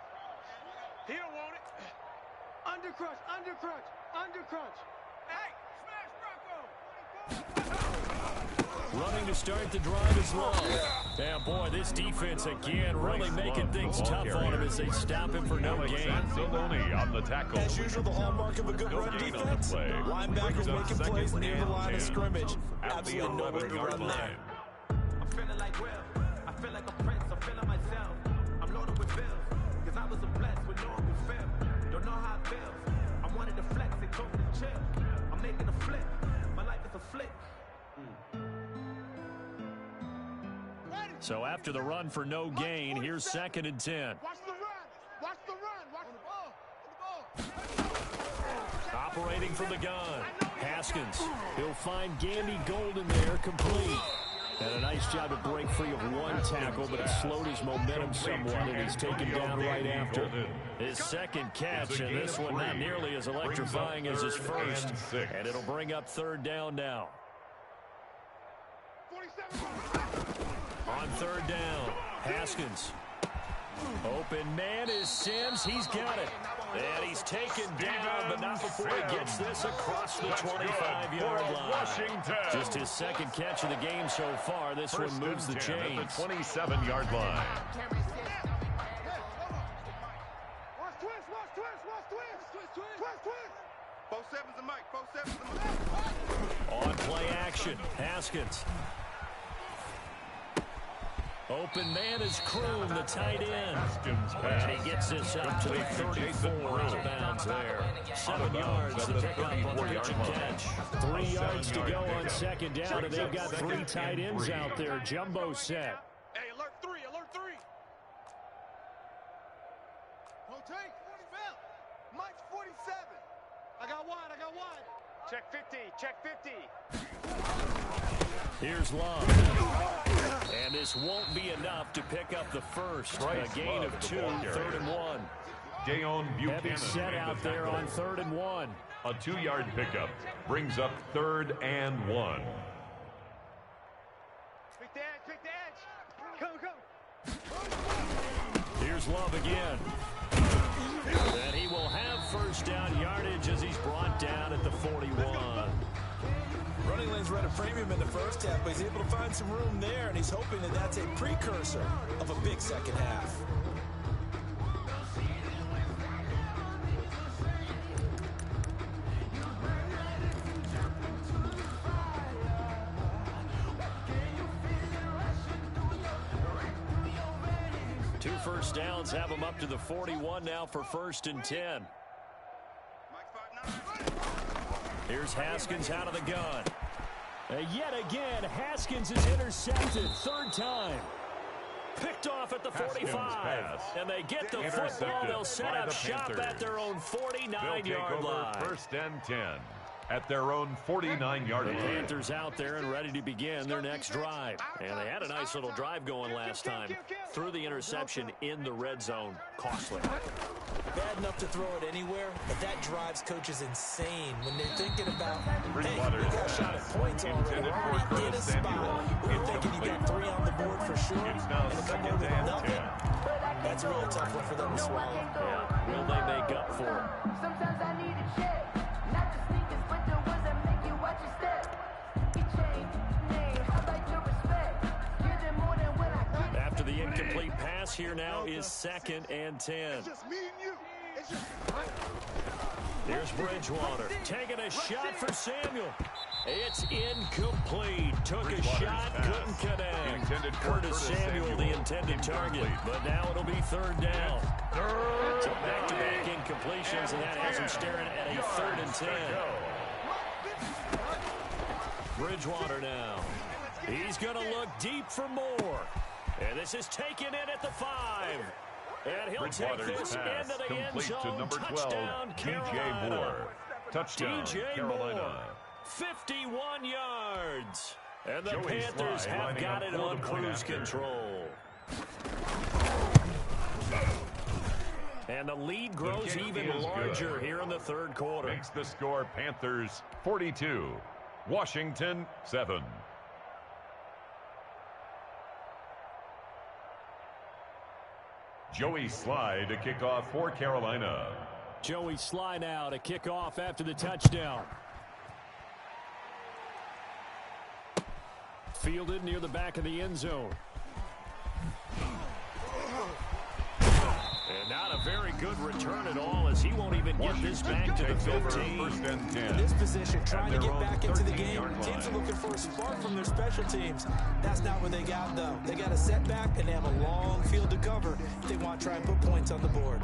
Speaker 5: He don't want it. Undercrunch. Hey, smash Bronco.
Speaker 2: Running to start the drive is long. Yeah, boy, this defense again really making things tough on him as they stop him for no gain.
Speaker 1: On the tackle.
Speaker 4: As usual, the hallmark of a good run defense. Linebackers making plays near the line of scrimmage. Absolutely nowhere to run there.
Speaker 7: I'm feeling like Will. I feel like a prince. I'm feeling myself. I'm loaded with bills. Because I was a blessed with no one who failed. Don't know how it feels. I wanted to flex and told me to chill. I'm making a flip. My life is a flip.
Speaker 2: So after the run for no gain, here's second and 10.
Speaker 5: Watch the run. Watch the ball.
Speaker 2: Operating from the gun. Haskins. He'll find Gandy Golden there, complete. And a nice job to break free of one tackle, but it slowed his momentum somewhat, and he's taken down right after. His second catch, and this one not nearly as electrifying as his first. And it'll bring up third down now. On third down, Haskins. Open man is Sims. He's got it. And he's taken down, but not before he gets this across the 25-yard line. Just his second catch of the game so far. This one moves the chains.
Speaker 1: At the 27-yard line.
Speaker 2: On play action, Haskins. Open man is Kroon, the tight end. And he gets this up to the 34 out of bounds there. 7 yards to pick up on the pitch and catch. 3 yards to go on second down, and they've got 3 tight ends out there. Jumbo set.
Speaker 5: Hey, alert 3. Rotate. Mike's 47. I got wide. Check 50.
Speaker 2: Here's Love. And this won't be enough to pick up the first.
Speaker 1: Bryce
Speaker 2: A gain of
Speaker 1: Love, the
Speaker 2: 2,
Speaker 1: ball carrier.
Speaker 2: 3rd and 1.
Speaker 1: Dayon Buchanan.
Speaker 2: Heavy set
Speaker 1: made
Speaker 2: out
Speaker 1: the
Speaker 2: there
Speaker 1: tackle.
Speaker 2: on 3rd and 1.
Speaker 1: A 2-yard pickup brings up 3rd and 1.
Speaker 5: Pick the edge, pick the edge. Come.
Speaker 2: Here's Love again. And he will have first down yardage as he's brought down at the 41.
Speaker 4: Running lanes were at a premium in the first half, but he's able to find some room there, and he's hoping that that's a precursor of a big second half.
Speaker 2: Two first downs have him up to the 41 now for 1st and 10. Here's Haskins out of the gun. Yet again, Haskins is intercepted. 3rd time. Picked off at the 45. And they get the football. They'll set up shop at their own 49-yard line.
Speaker 1: 1st and 10 at their own 49-yard line.
Speaker 2: The Panthers out there and ready to begin their next drive. And they had a nice little drive going last time. Threw the interception in the red zone. Costly.
Speaker 4: Bad enough to throw it anywhere, but that drives coaches insane when they're thinking about, hey, we
Speaker 1: Bridgewater's
Speaker 4: got a shot at points already.
Speaker 1: intended
Speaker 4: We're
Speaker 1: for
Speaker 4: already in a
Speaker 1: Curtis
Speaker 4: spot
Speaker 1: Samuel.
Speaker 4: where you're thinking you got 3 on the board for sure,
Speaker 1: It's now
Speaker 4: and if
Speaker 1: 2nd
Speaker 4: with
Speaker 1: and
Speaker 4: nothing,
Speaker 1: 10.
Speaker 4: that's a really tough one for them to swallow.
Speaker 2: Yeah. Will they make up for it?
Speaker 8: Sometimes I need a check, not the sneakers, but the ones that make you watch your step. Each chain, name, I like your respect. Give them more than when I get.
Speaker 2: After the incomplete pass, here now is 2nd and 10.
Speaker 5: Just me and you. It's just
Speaker 2: Here's Bridgewater taking a shot for Samuel. It's incomplete. Took a shot, couldn't connect.
Speaker 1: Intended for
Speaker 2: Curtis Samuel, the intended target. But now it'll be 3rd down. So back-to-back incompletions, and that has him staring at a 3rd and 10. Bridgewater now. He's going to look deep for more. And this is taken in at the 5. And he'll take this into the end
Speaker 1: complete
Speaker 2: zone.
Speaker 1: to number 12,
Speaker 2: Touchdown,
Speaker 1: DJ
Speaker 2: Carolina.
Speaker 1: Moore. Touchdown,
Speaker 2: DJ
Speaker 1: Carolina.
Speaker 2: Moore, 51 yards. And the
Speaker 1: Joey
Speaker 2: Panthers
Speaker 1: Sly
Speaker 2: have
Speaker 1: lining
Speaker 2: got
Speaker 1: up
Speaker 2: it
Speaker 1: for
Speaker 2: on
Speaker 1: the point
Speaker 2: cruise
Speaker 1: after.
Speaker 2: control. And the lead grows
Speaker 1: kick
Speaker 2: even
Speaker 1: is
Speaker 2: larger
Speaker 1: good.
Speaker 2: here in the 3rd quarter.
Speaker 1: Makes the score Panthers 42, Washington 7. Joey Sly to kick off for Carolina.
Speaker 2: Joey Sly now to kick off after the touchdown. Fielded near the back of the end zone. And not a very good return at all, as he won't even get this back to the 15.
Speaker 1: 1st and 10.
Speaker 4: In this position, trying to
Speaker 1: their
Speaker 4: get
Speaker 1: own
Speaker 4: back into the
Speaker 1: 13
Speaker 4: game,
Speaker 1: yard
Speaker 4: teams are
Speaker 1: line.
Speaker 4: looking for a spark from their special teams. That's not what they got, though. They got a setback, and they have a long field to cover if they want to try and put points on the board.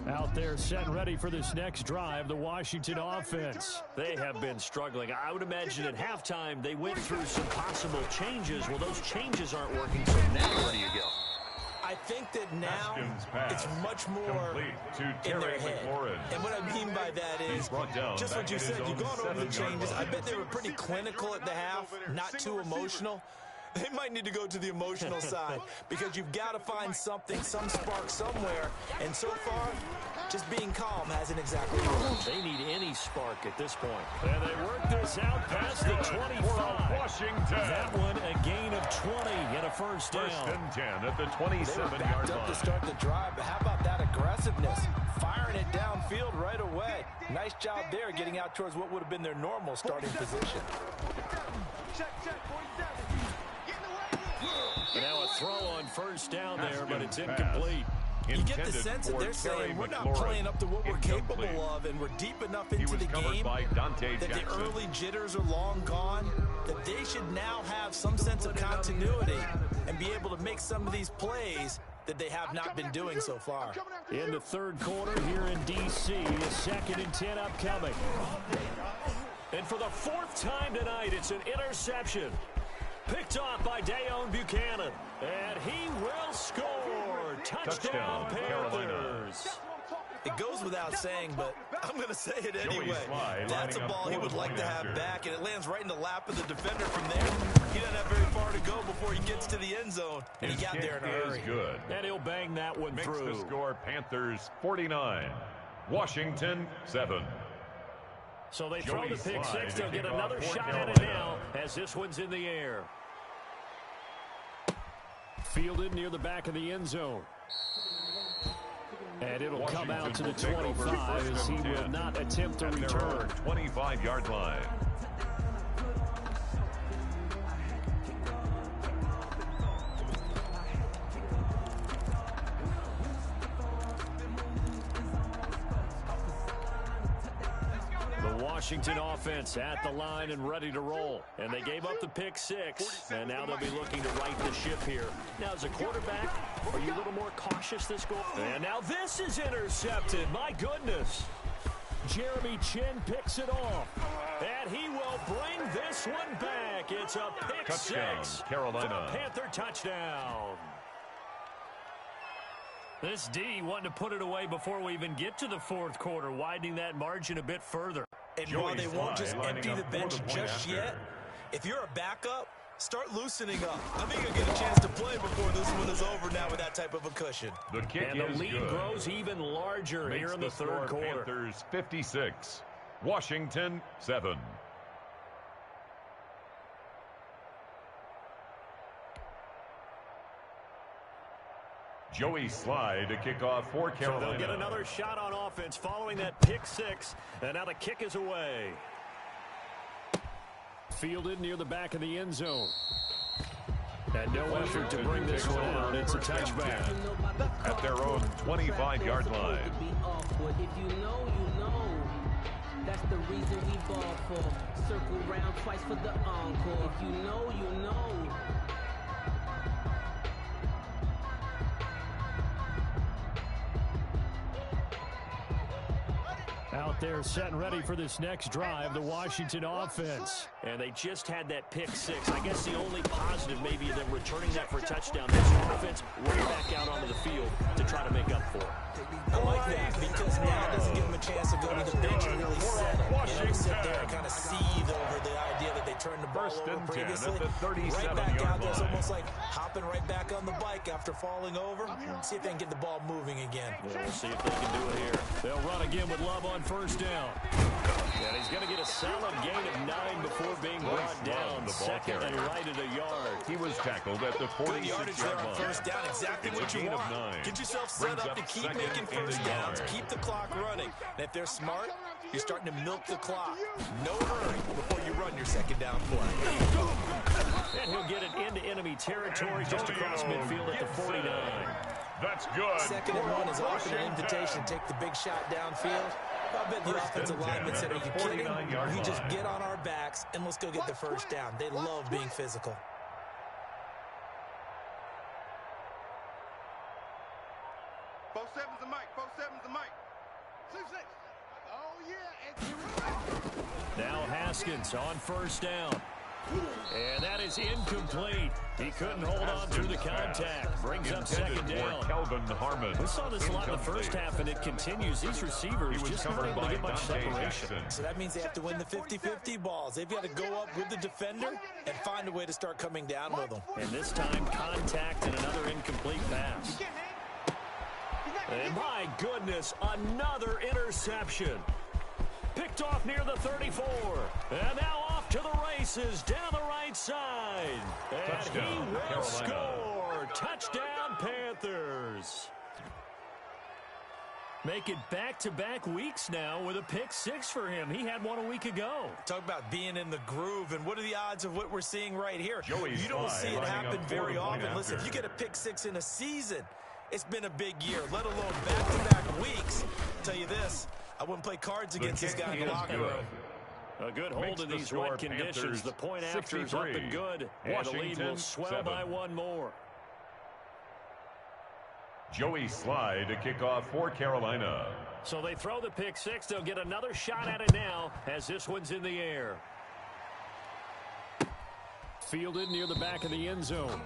Speaker 2: Out there set and ready for this next drive, the Washington offense. They have been struggling. I would imagine at halftime they went through some possible changes. Well, those changes aren't working, so now where do you go?
Speaker 4: I think that now
Speaker 1: Haskins pass.
Speaker 4: it's much more
Speaker 1: Complete to
Speaker 4: in
Speaker 1: Terry
Speaker 4: their head.
Speaker 1: McLaurin.
Speaker 4: And what I mean by that
Speaker 1: He's
Speaker 4: is
Speaker 1: brought down
Speaker 4: just what
Speaker 1: back
Speaker 4: you
Speaker 1: at
Speaker 4: said.
Speaker 1: his
Speaker 4: You've
Speaker 1: own
Speaker 4: gone over the
Speaker 1: 7-yard
Speaker 4: changes.
Speaker 1: line.
Speaker 4: I bet they were pretty clinical at the half, not too emotional. They might need to go to the emotional side because you've got to find something, some spark somewhere. And so far, just being calm hasn't exactly worked.
Speaker 2: They need any spark at this point. And they work this out past the 25.
Speaker 1: Washington.
Speaker 2: That one a gain of 20 and a first down.
Speaker 1: 1st and 10 at the
Speaker 4: They were
Speaker 1: 27-yard
Speaker 4: backed up to
Speaker 1: line.
Speaker 4: start the drive, but how about that aggressiveness? Firing it downfield right away. Nice job there getting out towards what would have been their normal starting position.
Speaker 5: check, 47.
Speaker 2: Now a throw on first down there, but it's
Speaker 1: Haskins
Speaker 2: incomplete.
Speaker 4: You get the
Speaker 1: Intended
Speaker 4: sense that
Speaker 1: for
Speaker 4: they're
Speaker 1: Terry
Speaker 4: saying we're not
Speaker 1: McLaurin.
Speaker 4: playing up to what we're
Speaker 1: Incomplete.
Speaker 4: capable of, and we're deep enough
Speaker 1: He
Speaker 4: into
Speaker 1: was
Speaker 4: the
Speaker 1: covered
Speaker 4: game
Speaker 1: by Dante
Speaker 4: that
Speaker 1: Jackson.
Speaker 4: the early jitters are long gone, that they should now have some sense of continuity and be able to make some of these plays that they have not been doing so far.
Speaker 2: In the 3rd quarter here in D.C., a 2nd and 10 upcoming. And for the 4th time tonight, it's an interception. Picked off by Dayon Buchanan. And he will score. Touchdown,
Speaker 1: Touchdown, Carolina.
Speaker 2: Panthers.
Speaker 4: It goes without saying, but I'm going to say it anyway. That's a ball he would like to have back, and it lands right in the lap of the defender from there. He doesn't have very far to go before he gets to the end zone, and he got there in a hurry.
Speaker 1: Good.
Speaker 2: And he'll bang that one
Speaker 1: Makes
Speaker 2: through.
Speaker 1: the score Panthers 49, Washington 7.
Speaker 2: So they throw the pick six. They'll get another shot at it now as this one's in the air. Fielded near the back of the end zone. And it'll come out to the 25 as he will not attempt to return.
Speaker 1: 25-yard line.
Speaker 2: Washington offense at the line and ready to roll. And they gave up the pick six, and now they'll be looking to right the ship here. Now, as a quarterback, are you a little more cautious this goal? And now this is intercepted. My goodness. Jeremy Chin picks it off. And he will bring this one back. It's a pick six.
Speaker 1: Carolina.
Speaker 2: For a Panther touchdown. This D wanting to put it away before we even get to the fourth quarter, widening that margin a bit further.
Speaker 4: And while they won't just empty the bench just yet, if you're a backup, start loosening up. I think you'll get a chance to play before this one is over now with that type of a cushion.
Speaker 1: The kick
Speaker 2: and the
Speaker 1: is
Speaker 2: lead
Speaker 1: good.
Speaker 2: Grows even larger here in the third quarter.
Speaker 1: Panthers 56, Washington 7. Joey Slye to kick off for Carolina.
Speaker 2: So they'll get another shot on offense following that pick six, and now the kick is away. Fielded near the back of the end zone. And no effort to bring this one out. It's a touchback.
Speaker 1: At their own 25-yard line.
Speaker 3: If you know, you know. That's the reason we ball for. Circle round twice for the encore. If you know, you know.
Speaker 2: Out there set and ready for this next drive, the Washington offense. And they just had that pick six. I guess the only positive maybe them returning that for a touchdown. This offense right back out onto the field to try to make up for it.
Speaker 4: I like that because now it doesn't give them a chance to go to the bench and really settle. You know, sit there and kind of seethe over the idea that they turned the ball over previously. Right back out there, it's almost like hopping right back on the bike after falling over. See if they can get the ball moving again.
Speaker 2: Yeah, we'll see if they can do it here. They'll run again with Love on first down. And he's going to get a solid gain of 9 before being brought down. Second and right at a yard.
Speaker 1: He was tackled at the 46-yard line.
Speaker 4: First down, exactly what you want. Get yourself set up to keep making first downs. Keep the clock running. And if they're smart, you're starting to milk the clock. No hurry before you run your second down play.
Speaker 2: And he'll get it into enemy territory just across midfield at the 49.
Speaker 1: That's good.
Speaker 4: Second and 1 is often an invitation. Take the big shot downfield. I bet the offensive lineman said, are you kidding? We just get on our backs and let's go get the first down. They love being physical.
Speaker 2: Now Haskins on first down. And that is incomplete. He couldn't hold on through the contact. Brings up second down.
Speaker 1: Kelvin Harmon.
Speaker 2: We saw this a lot in the first half, and it continues. These receivers just not able to get much separation.
Speaker 4: So that means they have to win the 50-50 balls. They've got to go up with the defender and find a way to start coming down with them.
Speaker 2: And this time, contact and another incomplete pass. And my goodness, another interception. Picked off near the 34. And now off to the races down the right side. And
Speaker 1: touchdown,
Speaker 2: he will
Speaker 1: Carolina.
Speaker 2: score. Touchdown, Panthers. Make it back-to-back weeks now with a pick six for him. He had one a week ago.
Speaker 4: Talk about being in the groove, and what are the odds of what we're seeing right here?
Speaker 1: Joey
Speaker 4: You don't see it happen very often.
Speaker 1: after.
Speaker 4: Listen, if you get a pick six in a season, it's been a big year, let alone back-to-back weeks. I'll tell you this, I wouldn't play cards against this guy in the locker room.
Speaker 2: A good hold in these wet conditions. The point after is up and good. And the lead will swell by one more.
Speaker 1: Joey Slye to kick off for Carolina.
Speaker 2: So they throw the pick six. They'll get another shot at it now as this one's in the air. Fielded near the back of the end zone.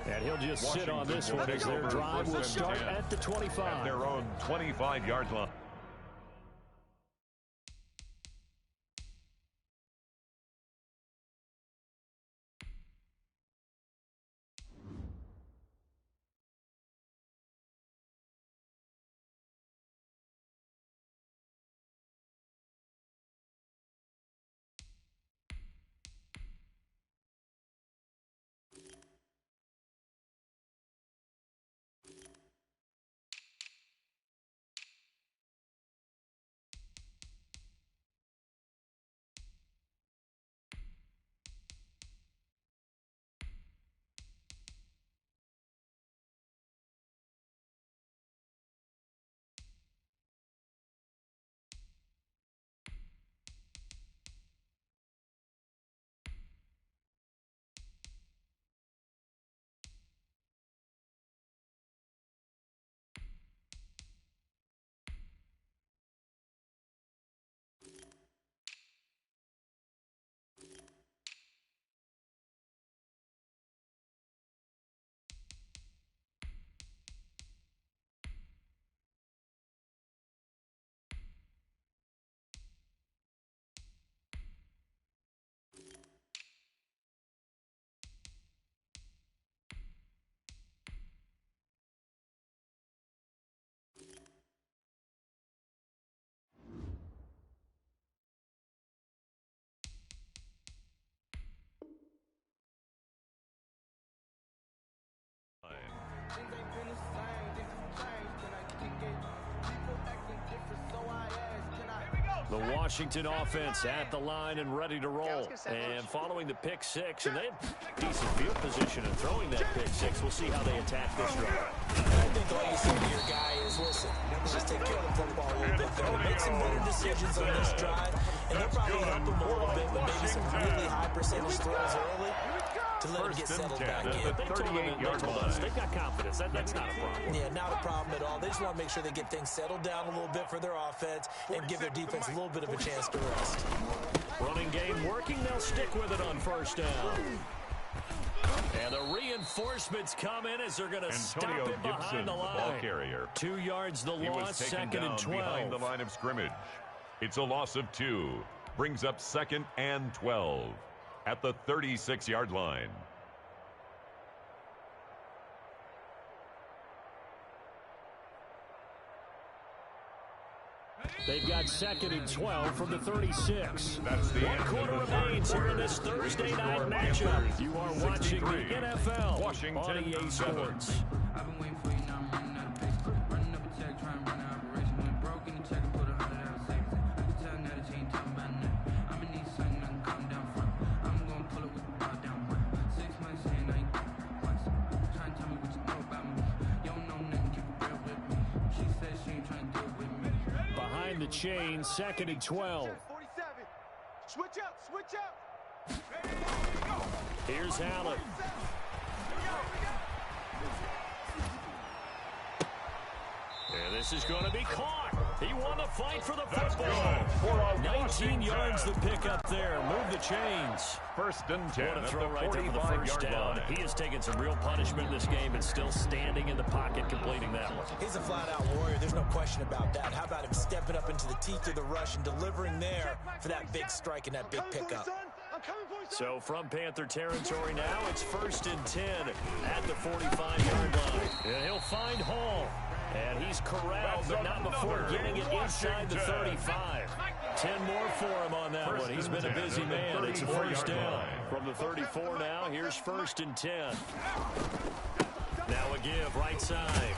Speaker 2: And he'll just sit on this one as their drive will start at the 25.
Speaker 1: At their own 25-yard line.
Speaker 2: The Washington offense at the line and ready to roll. And following the pick six, and they have decent field position in throwing that pick six. We'll see how they attack this drive.
Speaker 4: I think all you say to your guy is, listen, just take care of the football a little bit better. Make some better decisions on this drive, and they'll probably help him a little bit with maybe some really high percentage throws early to let him get settled back in.
Speaker 2: They told him they got confidence. That's not a problem.
Speaker 4: Yeah, not a problem at all. They just want to make sure they get things settled down a little bit for their offense and give their defense a little bit of a chance to rest.
Speaker 2: Running game working. They'll stick with it on first down. And the reinforcements come in as they're going to stop it behind the line.
Speaker 1: Ball carrier.
Speaker 2: 2 yards the loss, second and 12.
Speaker 1: Behind the line of scrimmage. It's a loss of 2. Brings up second and 12 at the 36-yard line.
Speaker 2: They've got second and 12 from the 36.
Speaker 1: That's the
Speaker 2: 1 quarter remains here in this Thursday night matchup. You are watching the NFL
Speaker 1: Washington
Speaker 2: on EA Sports.
Speaker 6: I've been waiting for you, now I'm running out of pace. Running up a check, trying to run an operation. When it broke in the check, I put 100 out of savings. I can tell now that you ain't talking about nothing. I'ma need something I can calm down from. I'm gonna pull it with the ball down one. 6 months in, I ain't once. Trying to tell me what you know about me. You don't know nothing, keep it real with me. She said she ain't trying to do it with me.
Speaker 2: Behind the chain, second and 12.
Speaker 5: 47. Switch up, switch up.
Speaker 2: Here's Allen. And this is going to be caught. He won the fight for the football. 19 yards to pick up there. Move the chains.
Speaker 1: First and 10
Speaker 2: What a
Speaker 1: at
Speaker 2: throw
Speaker 1: the
Speaker 2: right there for the first
Speaker 1: 45-yard
Speaker 2: down.
Speaker 1: line.
Speaker 2: He has taken some real punishment in this game and still standing in the pocket completing that one.
Speaker 4: He's a flat-out warrior. There's no question about that. How about him stepping up into the teeth of the rush and delivering there for that big strike and that big pickup?
Speaker 2: So from Panther territory now, it's first and 10 at the 45-yard line. And he'll find Hall. And he's corralled, but not before getting it inside the 35. 10 more for him on that one. He's been a busy man. It's a first down. From the 34 now, here's first and 10. Now a give, right side.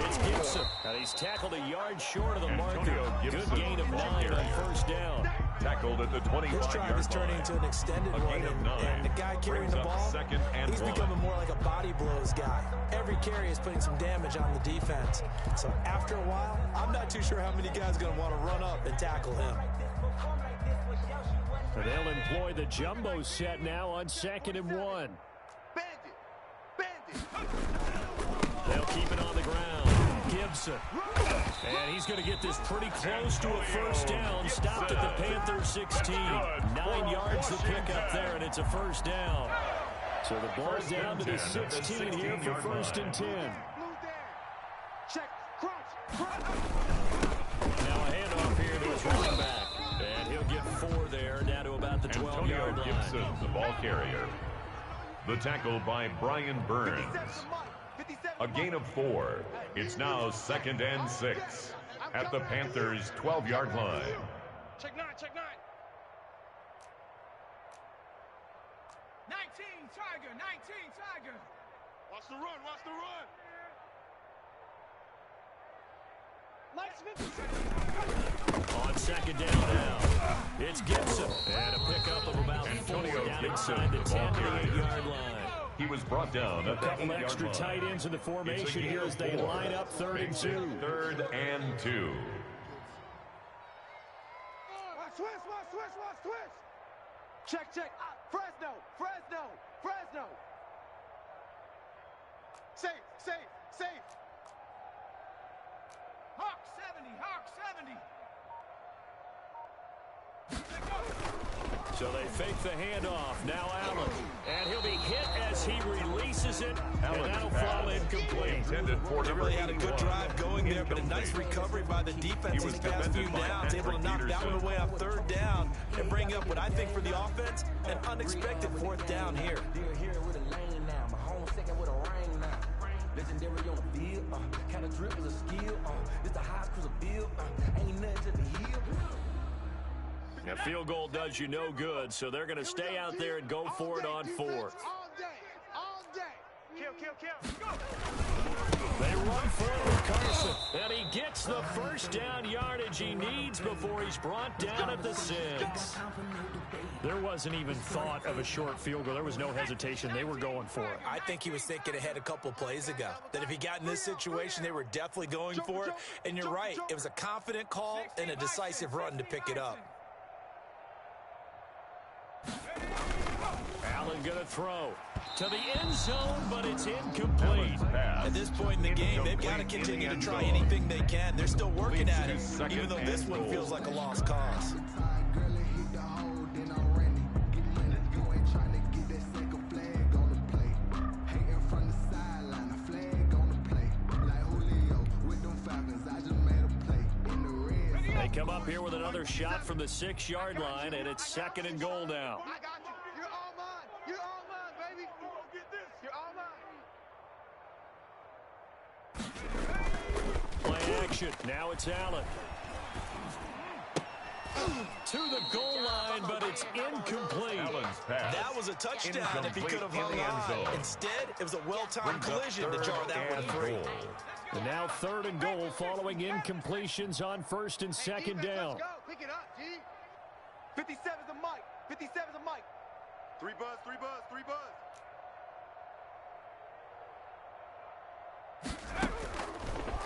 Speaker 2: It's Gibson. And he's tackled a yard short of the marker. Good gain of 9 on first down.
Speaker 1: Tackled at the 25-yard line.
Speaker 4: This drive is turning into an extended one, and the guy carrying the ball, he's becoming more like a body blows guy. Every carry is putting some damage on the defense. So after a while, I'm not too sure how many guys are going to want to run up and tackle him.
Speaker 2: And they'll employ the jumbo set now on second and 1. They'll keep it on the ground. Gibson. And he's going to get this pretty close to a first down. Stopped at the Panthers 16. 9 yards to pick up there, and it's a first down. So the ball's down to the 16 here for first and 10.
Speaker 5: Check, crunch.
Speaker 2: Now a handoff here to his running back. And he'll get 4 there, down to about the 12-yard line.
Speaker 1: Gibson, the ball carrier. The tackle by Brian Burns. A gain of 4. It's now second and 6 at the Panthers' 12-yard line.
Speaker 5: Check 9, check 9. 19, Tiger, 19, Tiger. Watch the run, watch the run.
Speaker 2: On second down now, it's Gibson. And a pickup of about 4 down inside the 10-yard line.
Speaker 1: He was brought down at the 8-yard line.
Speaker 2: Extra tight ends in the formation here as they line up third and 2.
Speaker 1: Third and 2.
Speaker 5: Watch switch. Check. Fresno. Safe. Hawk 70.
Speaker 2: So they fake the handoff. Now Allen. And he'll be hit as he releases it. And that'll fall incomplete.
Speaker 4: They really had a good drive going there, but a nice recovery by the defense these past few downs. Able to knock that one away on third down and bring up what I think for the offense, an unexpected fourth down here.
Speaker 6: Legendary on the field, kind of drip is a skill, this the highest cruise of bill, ain't nothing to the heel.
Speaker 2: A field goal does you no good, so they're going to stay out there and go for it on 4th.
Speaker 5: All day. Kill. Go.
Speaker 2: They run for it with Carson. Jackson. And he gets the first down yardage he needs before he's brought down at the 6. There wasn't even thought of a short field goal. There was no hesitation. They were going for it.
Speaker 4: I think he was thinking ahead a couple plays ago. That if he got in this situation, they were definitely going for it. And you're right. It was a confident call and a decisive run to pick it up.
Speaker 2: Allen going to throw to the end zone, but it's incomplete.
Speaker 4: At this point in the game, they've got to continue to try anything they can. They're still working at it, even though this one feels like a lost cause.
Speaker 2: They come up here with another shot from the 6-yard line, and it's 2nd and goal now.
Speaker 5: I got you. You're all mine. You're all mine, baby. You gonna get this. You're all mine.
Speaker 2: Play action. Now it's Allen. To the goal line, but it's incomplete.
Speaker 4: That was a touchdown if he could have hung on. Instead, it was a well-timed collision to jar that one free.
Speaker 2: And now 3rd and goal following incompletions on 1st and 2nd down.
Speaker 5: Let's go. Pick it up, G. 57's a mic. 57's a mic. 3 buzz, 3 buzz, 3 buzz.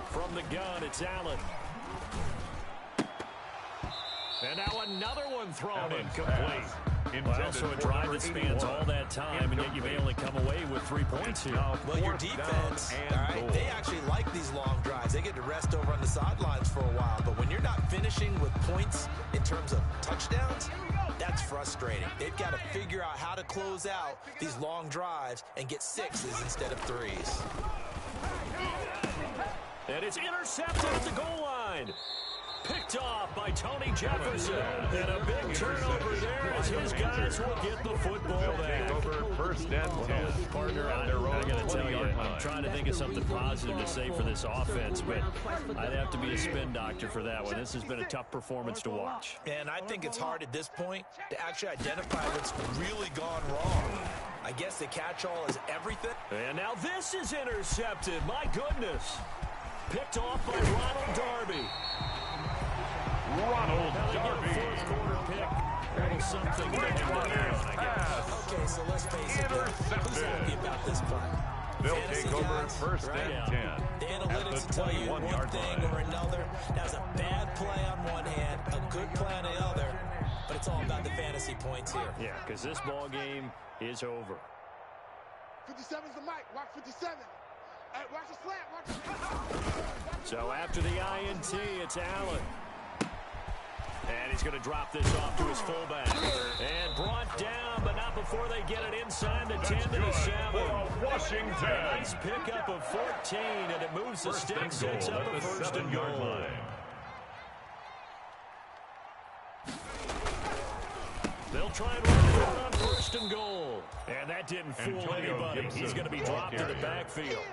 Speaker 2: From the gun, it's Allen. And now another one thrown incomplete. Well, so a drive that spans all that time, and yet you may only come away with 3 points here.
Speaker 4: Well, your defense, all right, they actually like these long drives. They get to rest over on the sidelines for a while. But when you're not finishing with points in terms of touchdowns, that's frustrating. They've got to figure out how to close out these long drives and get 6s instead of 3s.
Speaker 2: And it's intercepted at the goal line. Picked off by Tony Jefferson. And a big turnover there as his guys will get the football back.
Speaker 1: Over 1st and 10.
Speaker 2: Partner, I got to tell you, I'm trying to think of something positive to say for this offense, but I'd have to be a spin doctor for that one. This has been a tough performance to watch.
Speaker 4: And I think it's hard at this point to actually identify what's really gone wrong. I guess the catch-all is everything.
Speaker 2: And now this is intercepted. My goodness. Picked off by Ronald Darby.
Speaker 1: Ronald Darby.
Speaker 2: 4th quarter pick. Something to him down, I guess.
Speaker 4: Okay, so let's face it. Who's happy about this play?
Speaker 1: They'll
Speaker 4: Fantasy
Speaker 1: take over
Speaker 4: guys,
Speaker 1: 1st and 10.
Speaker 4: The analytics tell you one thing or another. That was a bad play on one hand, a good play on the other, but it's all about the fantasy points here.
Speaker 2: Yeah, because this ball game is over.
Speaker 5: 57's the mic. Watch 57. Hey, watch the slant. Watch the slant.
Speaker 2: So after the INT, it's Allen. And he's going to drop this off to his fullback. And brought down, but not before they get it inside the 10 to the 7.
Speaker 1: Washington.
Speaker 2: A nice pickup of 14, and it moves the sticks, sets up a 1st and goal. They'll try and run it on 1st and goal. And that didn't fool anybody. He's going to be dropped to the backfield.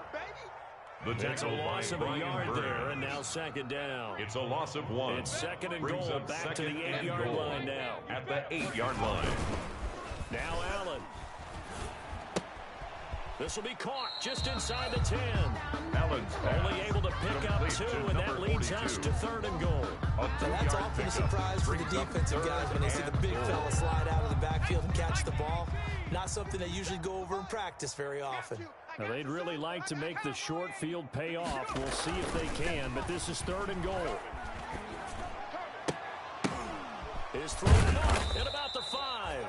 Speaker 2: It's a loss of a yard there, and now 2nd down.
Speaker 1: It's a loss of 1.
Speaker 2: It's 2nd and goal, back to the 8-yard line now.
Speaker 1: At the 8-yard line.
Speaker 2: Now Allen. This will be caught just inside the 10.
Speaker 1: Allen's
Speaker 2: only able to pick up 2, and that leads us to 3rd and goal.
Speaker 4: So that's often a surprise for the defensive guys when they see the big fella slide out of the backfield and catch the ball. Not something they usually go over in practice very often.
Speaker 2: Now, they'd really like to make the short field pay off. We'll see if they can, but this is 3rd and goal. Is thrown up at about the 5.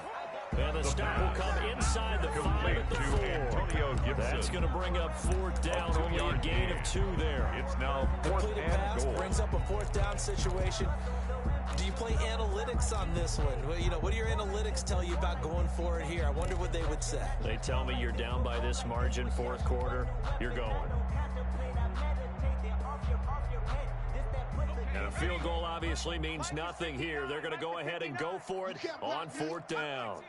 Speaker 2: And the stop will come inside the 5 at the 4. That's going to bring up 4th down, only a gain of 2 there.
Speaker 1: It's now 4th
Speaker 4: Completed
Speaker 1: and
Speaker 4: pass
Speaker 1: goal.
Speaker 4: brings up a 4th down situation. Do you play analytics on this one? Well, you know, what do your analytics tell you about going for it here? I wonder what they would say.
Speaker 2: They tell me you're down by this margin, 4th quarter, you're going. And a field goal obviously means nothing here. They're going to go ahead and go for it on 4th down.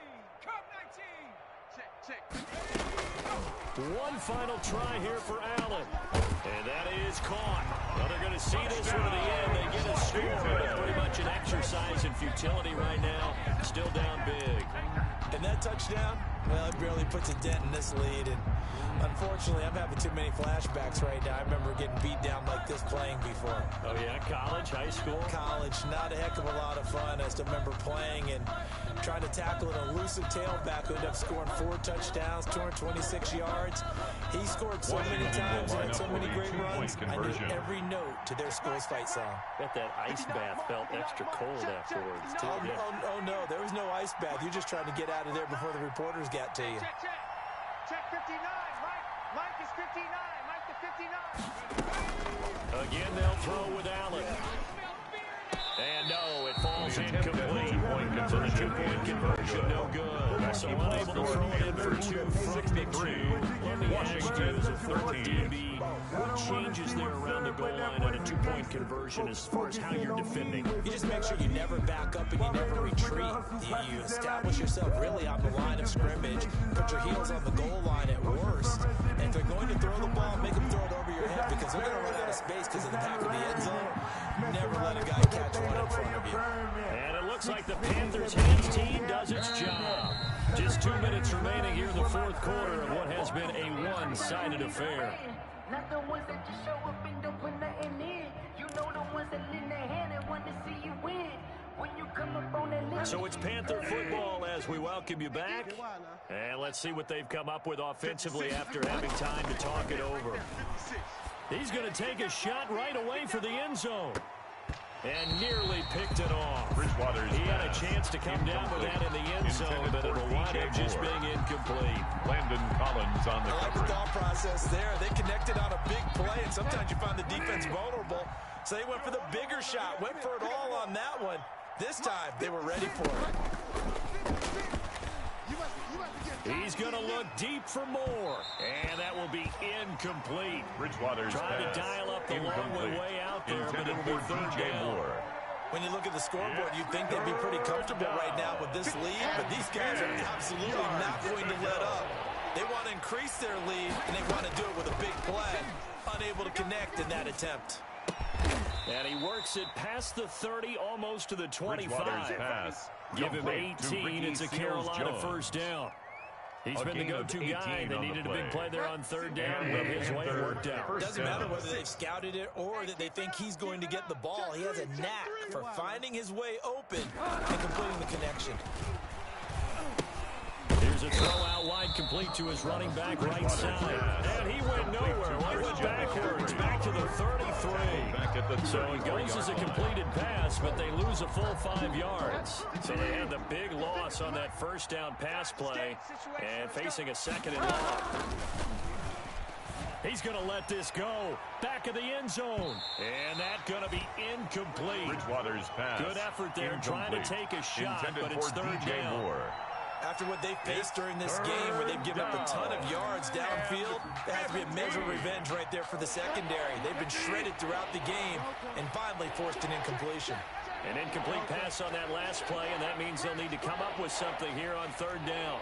Speaker 2: One final try here for Allen. And that is caught. Well, they're going to see this one to the end. They get a score. But pretty much an exercise in futility right now. Still down big.
Speaker 4: And that touchdown, well, it barely puts a dent in this lead. And Unfortunately, I'm having too many flashbacks right now. I remember getting beat down like this playing before.
Speaker 2: Oh, yeah? College, high school?
Speaker 4: College, not a heck of a lot of fun. I still remember playing and trying to tackle an elusive tailback who ended up scoring 4 touchdowns, 226 yards. He scored so many times and had so many great runs. I knew every note to their school's fight song.
Speaker 2: Bet that ice bath felt extra cold afterwards, too.
Speaker 4: Oh, no, there was no ice bath. You're just trying to get out of there before the reporters got to you.
Speaker 9: Check 59, Mike is 59, Mike to 59.
Speaker 2: Again, they'll throw with Allen. And no, it falls incomplete. So the 2-point conversion, no good. So unable to throw it in for 2 from the 2. Let me ask you, as a former DB, what changes there around the goal line on a 2-point conversion as far as how you're defending?
Speaker 4: You just make sure you never back up and you never retreat. You establish yourself really on the line of scrimmage, put your heels on the goal line at worst. And if they're going to throw the ball, make them throw it over your head because they're going to run out of space because of the back of the end zone. Never let a guy catch one in front of you.
Speaker 2: And it looks like the Panthers' hands team does its job. Just 2 minutes remaining here in the 4th quarter of what has been a one-sided affair.
Speaker 8: Not the ones that just show up and don't put nothing in. You know the ones that lend their hand and want to see you win. When you come up on that list.
Speaker 2: So it's Panther football as we welcome you back. And let's see what they've come up with offensively after having time to talk it over. He's going to take a shot right away for the end zone. And nearly picked it off. He had a chance to come down with that in the end zone, but it'll wind up just being incomplete.
Speaker 1: Landon Collins on the
Speaker 4: I like the thought process there. They connected on a big play, and sometimes you find the defense vulnerable. So they went for the bigger shot, went for it all on that one. This time, they were ready for it.
Speaker 2: He's going to look deep for more, and that will be incomplete.
Speaker 1: Bridgewater's
Speaker 2: trying to dial up the long way out there, but it'll be 3rd down.
Speaker 4: When you look at the scoreboard, you'd think they'd be pretty comfortable right now with this lead, but these guys are absolutely not going to let up. They want to increase their lead, and they want to do it with a big play. Unable to connect in that attempt.
Speaker 2: And he works it past the 30, almost to the 25.
Speaker 1: Pass.
Speaker 2: Give him 18. It's a Carolina 1st down. He's been the go-to guy. They needed a big play there on 3rd down, but his way worked out.
Speaker 4: Doesn't matter whether they've scouted it or that they think he's going to get the ball. He has a knack for finding his way open and completing the connection.
Speaker 2: Here's a throw out wide, complete to his running back right side. And he went nowhere. He went backwards, back to the 33. So it goes as a completed pass, but they lose a full 5 yards. So they had the big loss on that 1st down pass play and facing a 2nd and long. He's going to let this go. Back of the end zone. And that's going to be incomplete.
Speaker 1: Bridgewater's pass.
Speaker 2: Good effort there, trying to take a shot, but it's 3rd down.
Speaker 4: After what they faced during this game where they've given up a ton of yards downfield, there has to be a measure of revenge right there for the secondary. They've been shredded throughout the game and finally forced an incompletion.
Speaker 2: An incomplete pass on that last play, and that means they'll need to come up with something here on 3rd down.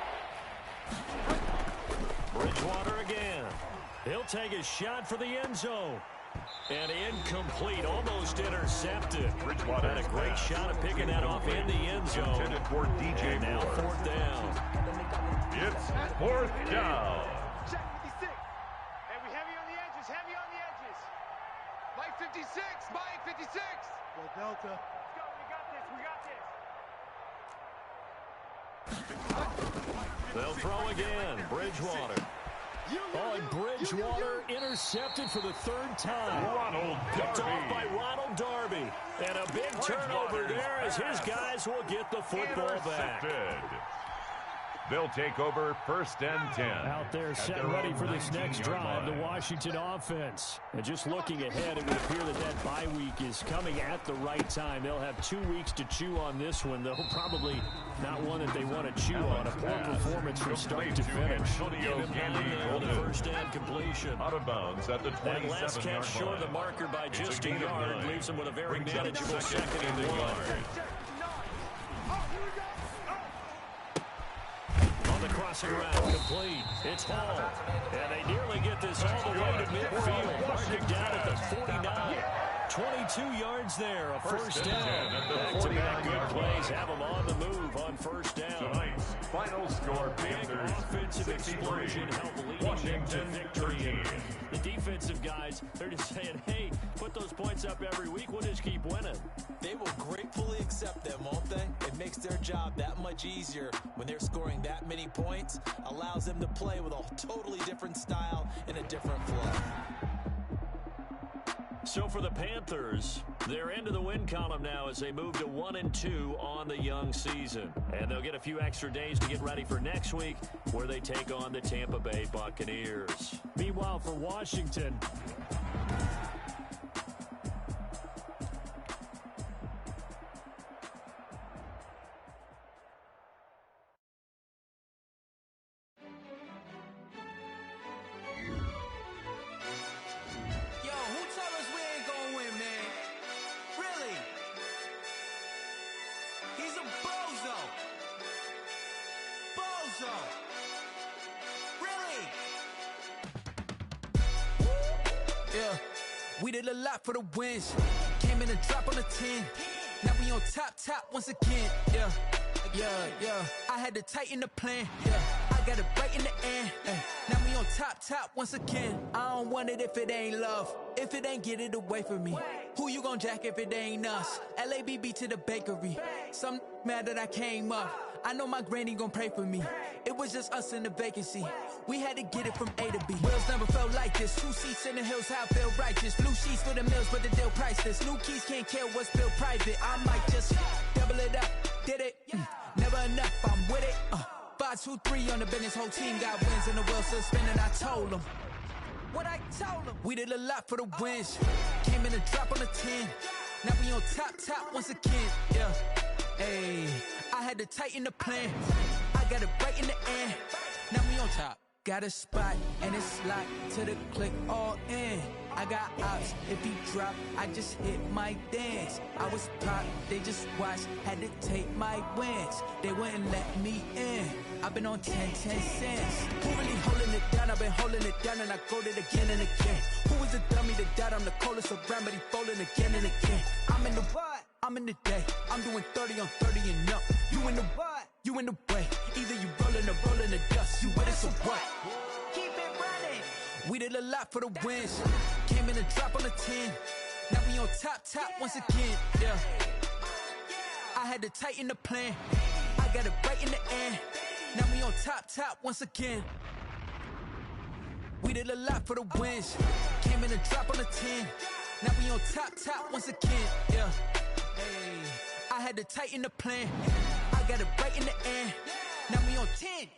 Speaker 2: Bridgewater again. He'll take a shot for the end zone. And incomplete, almost intercepted. Bridgewater had a great shot at picking that off in the end zone.
Speaker 1: For DJ
Speaker 2: and now 4th down.
Speaker 1: It's 4th down.
Speaker 9: Check 56. And we heavy on the edges, heavy on the edges. Mike 56, Mike 56. Go Delta. Let's go, we got this, we got this.
Speaker 2: They'll throw again, Bridgewater. Oh, and Bridgewater intercepted for the 3rd time. Picked off by Ronald Darby. And a big turnover there as his guys will get the football back.
Speaker 1: They'll take over 1st and 10.
Speaker 2: Out there set ready for this next drive, the Washington offense. And just looking ahead, it would appear that that bye week is coming at the right time. They'll have 2 weeks to chew on this one, though probably not one that they want to chew on. A poor performance from start to finish. Give him 9 on the 1st down completion.
Speaker 1: Out of bounds at the 27-yard line.
Speaker 2: That last catch short of the marker by just a yard leaves him with a very manageable 2nd and 1. Crossing around, complete. It's Hall. And they nearly get this all the way to midfield. Marking down at the 49. 22 yards there, a first down.
Speaker 1: Back-to-back
Speaker 2: good plays have them on the move on first down.
Speaker 1: Tonight's final score, Panthers
Speaker 2: offensive explosion help leading
Speaker 1: Washington
Speaker 2: them to victory. The defensive guys, they're just saying, hey, put those points up every week. We'll just keep winning.
Speaker 4: They will gratefully accept them, won't they? It makes their job that much easier when they're scoring that many points. Allows them to play with a totally different style and a different flow.
Speaker 2: So for the Panthers, they're into the win column now as they move to 1-2 on the young season. And they'll get a few extra days to get ready for next week where they take on the Tampa Bay Buccaneers. Meanwhile, for Washington,
Speaker 6: we did a lot for the wins. Came in a drop on the 10. Now we on top once again. Yeah. I had to tighten the plan. Yeah, I got it right in the end. Now we on top once again. I don't want it if it ain't love. If it ain't, get it away from me. Who you gon' jack if it ain't us? LABB to the bakery. Some mad that I came up. I know my granny gon' pray for me. It was just us in the vacancy. We had to get it from A to B. Wheels never felt like this. 2 seats in the hills, how I feel righteous. Blue sheets for the mills, but the deal priceless. New keys can't kill what's built private. I might just double it up. Did it? Never enough, I'm with it. 5, 2, 3 on the business. Whole team got wins and the wheels still spinning. I told them what I told them. We did a lot for the wins. Came in a drop on the 10. Now we on top once again. Yeah. Hey, I had to tighten the plan. I got it right in the end. Now we on top. Got a spot and it's locked to the click all in. I got ops, if he drop, I just hit my dance. I was pop, they just watched, had to take my wins. They wouldn't let me in. I've been on 10 cents. Who really holding it down? I've been holding it down and I go it again and again. Who was the dummy that died? I'm the coldest around, but he folding again and again. I'm in the what? I'm in the day. I'm doing 30 on 30 and up. You in the what? You in the way. Either you rolling or rolling the dust. You with us or what? Keep it running. We did a lot for the wins. Came in a drop on the 10. Now we on top once again. Yeah. I had to tighten the plan. I got it right in the end. Now we on top once again. We did a lot for the wins. Came in a drop on the 10. Now we on top once again. Yeah. Hey, I had to tighten the plan. I got it right in the end. Now we on 10.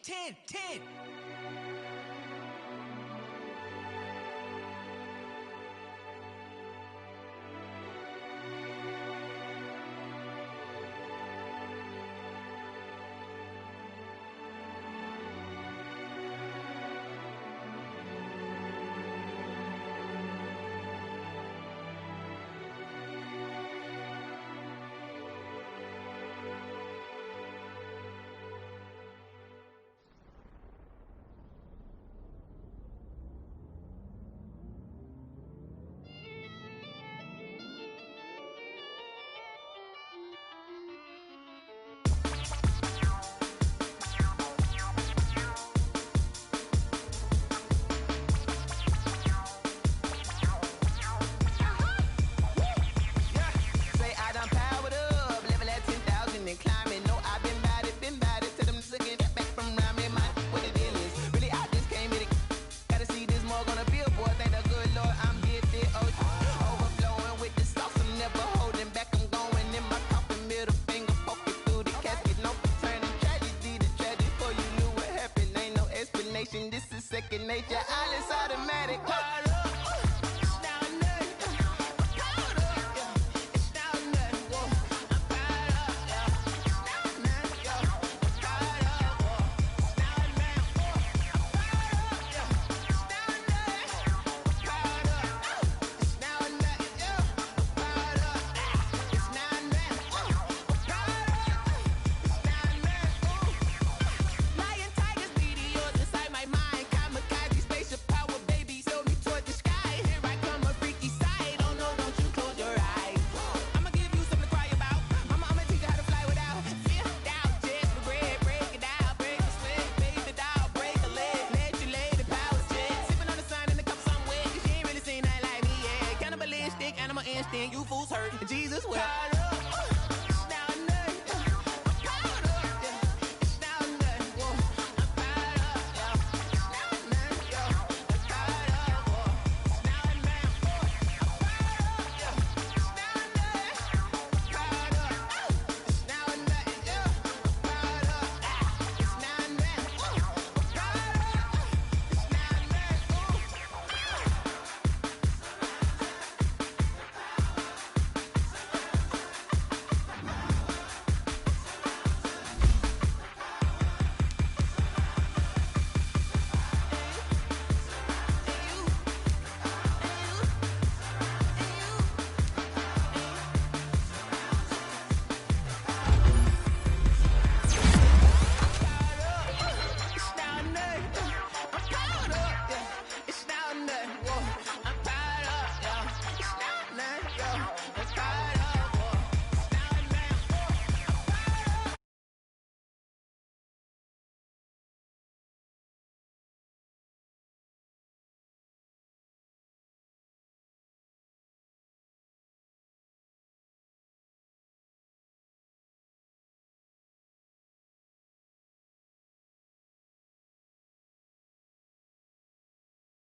Speaker 10: Second nature, all is automatic. Lion, tigers, meteors inside my mind. Kamikaze, spaceship power, baby. Show me torture. then you fools hurt. Jesus will.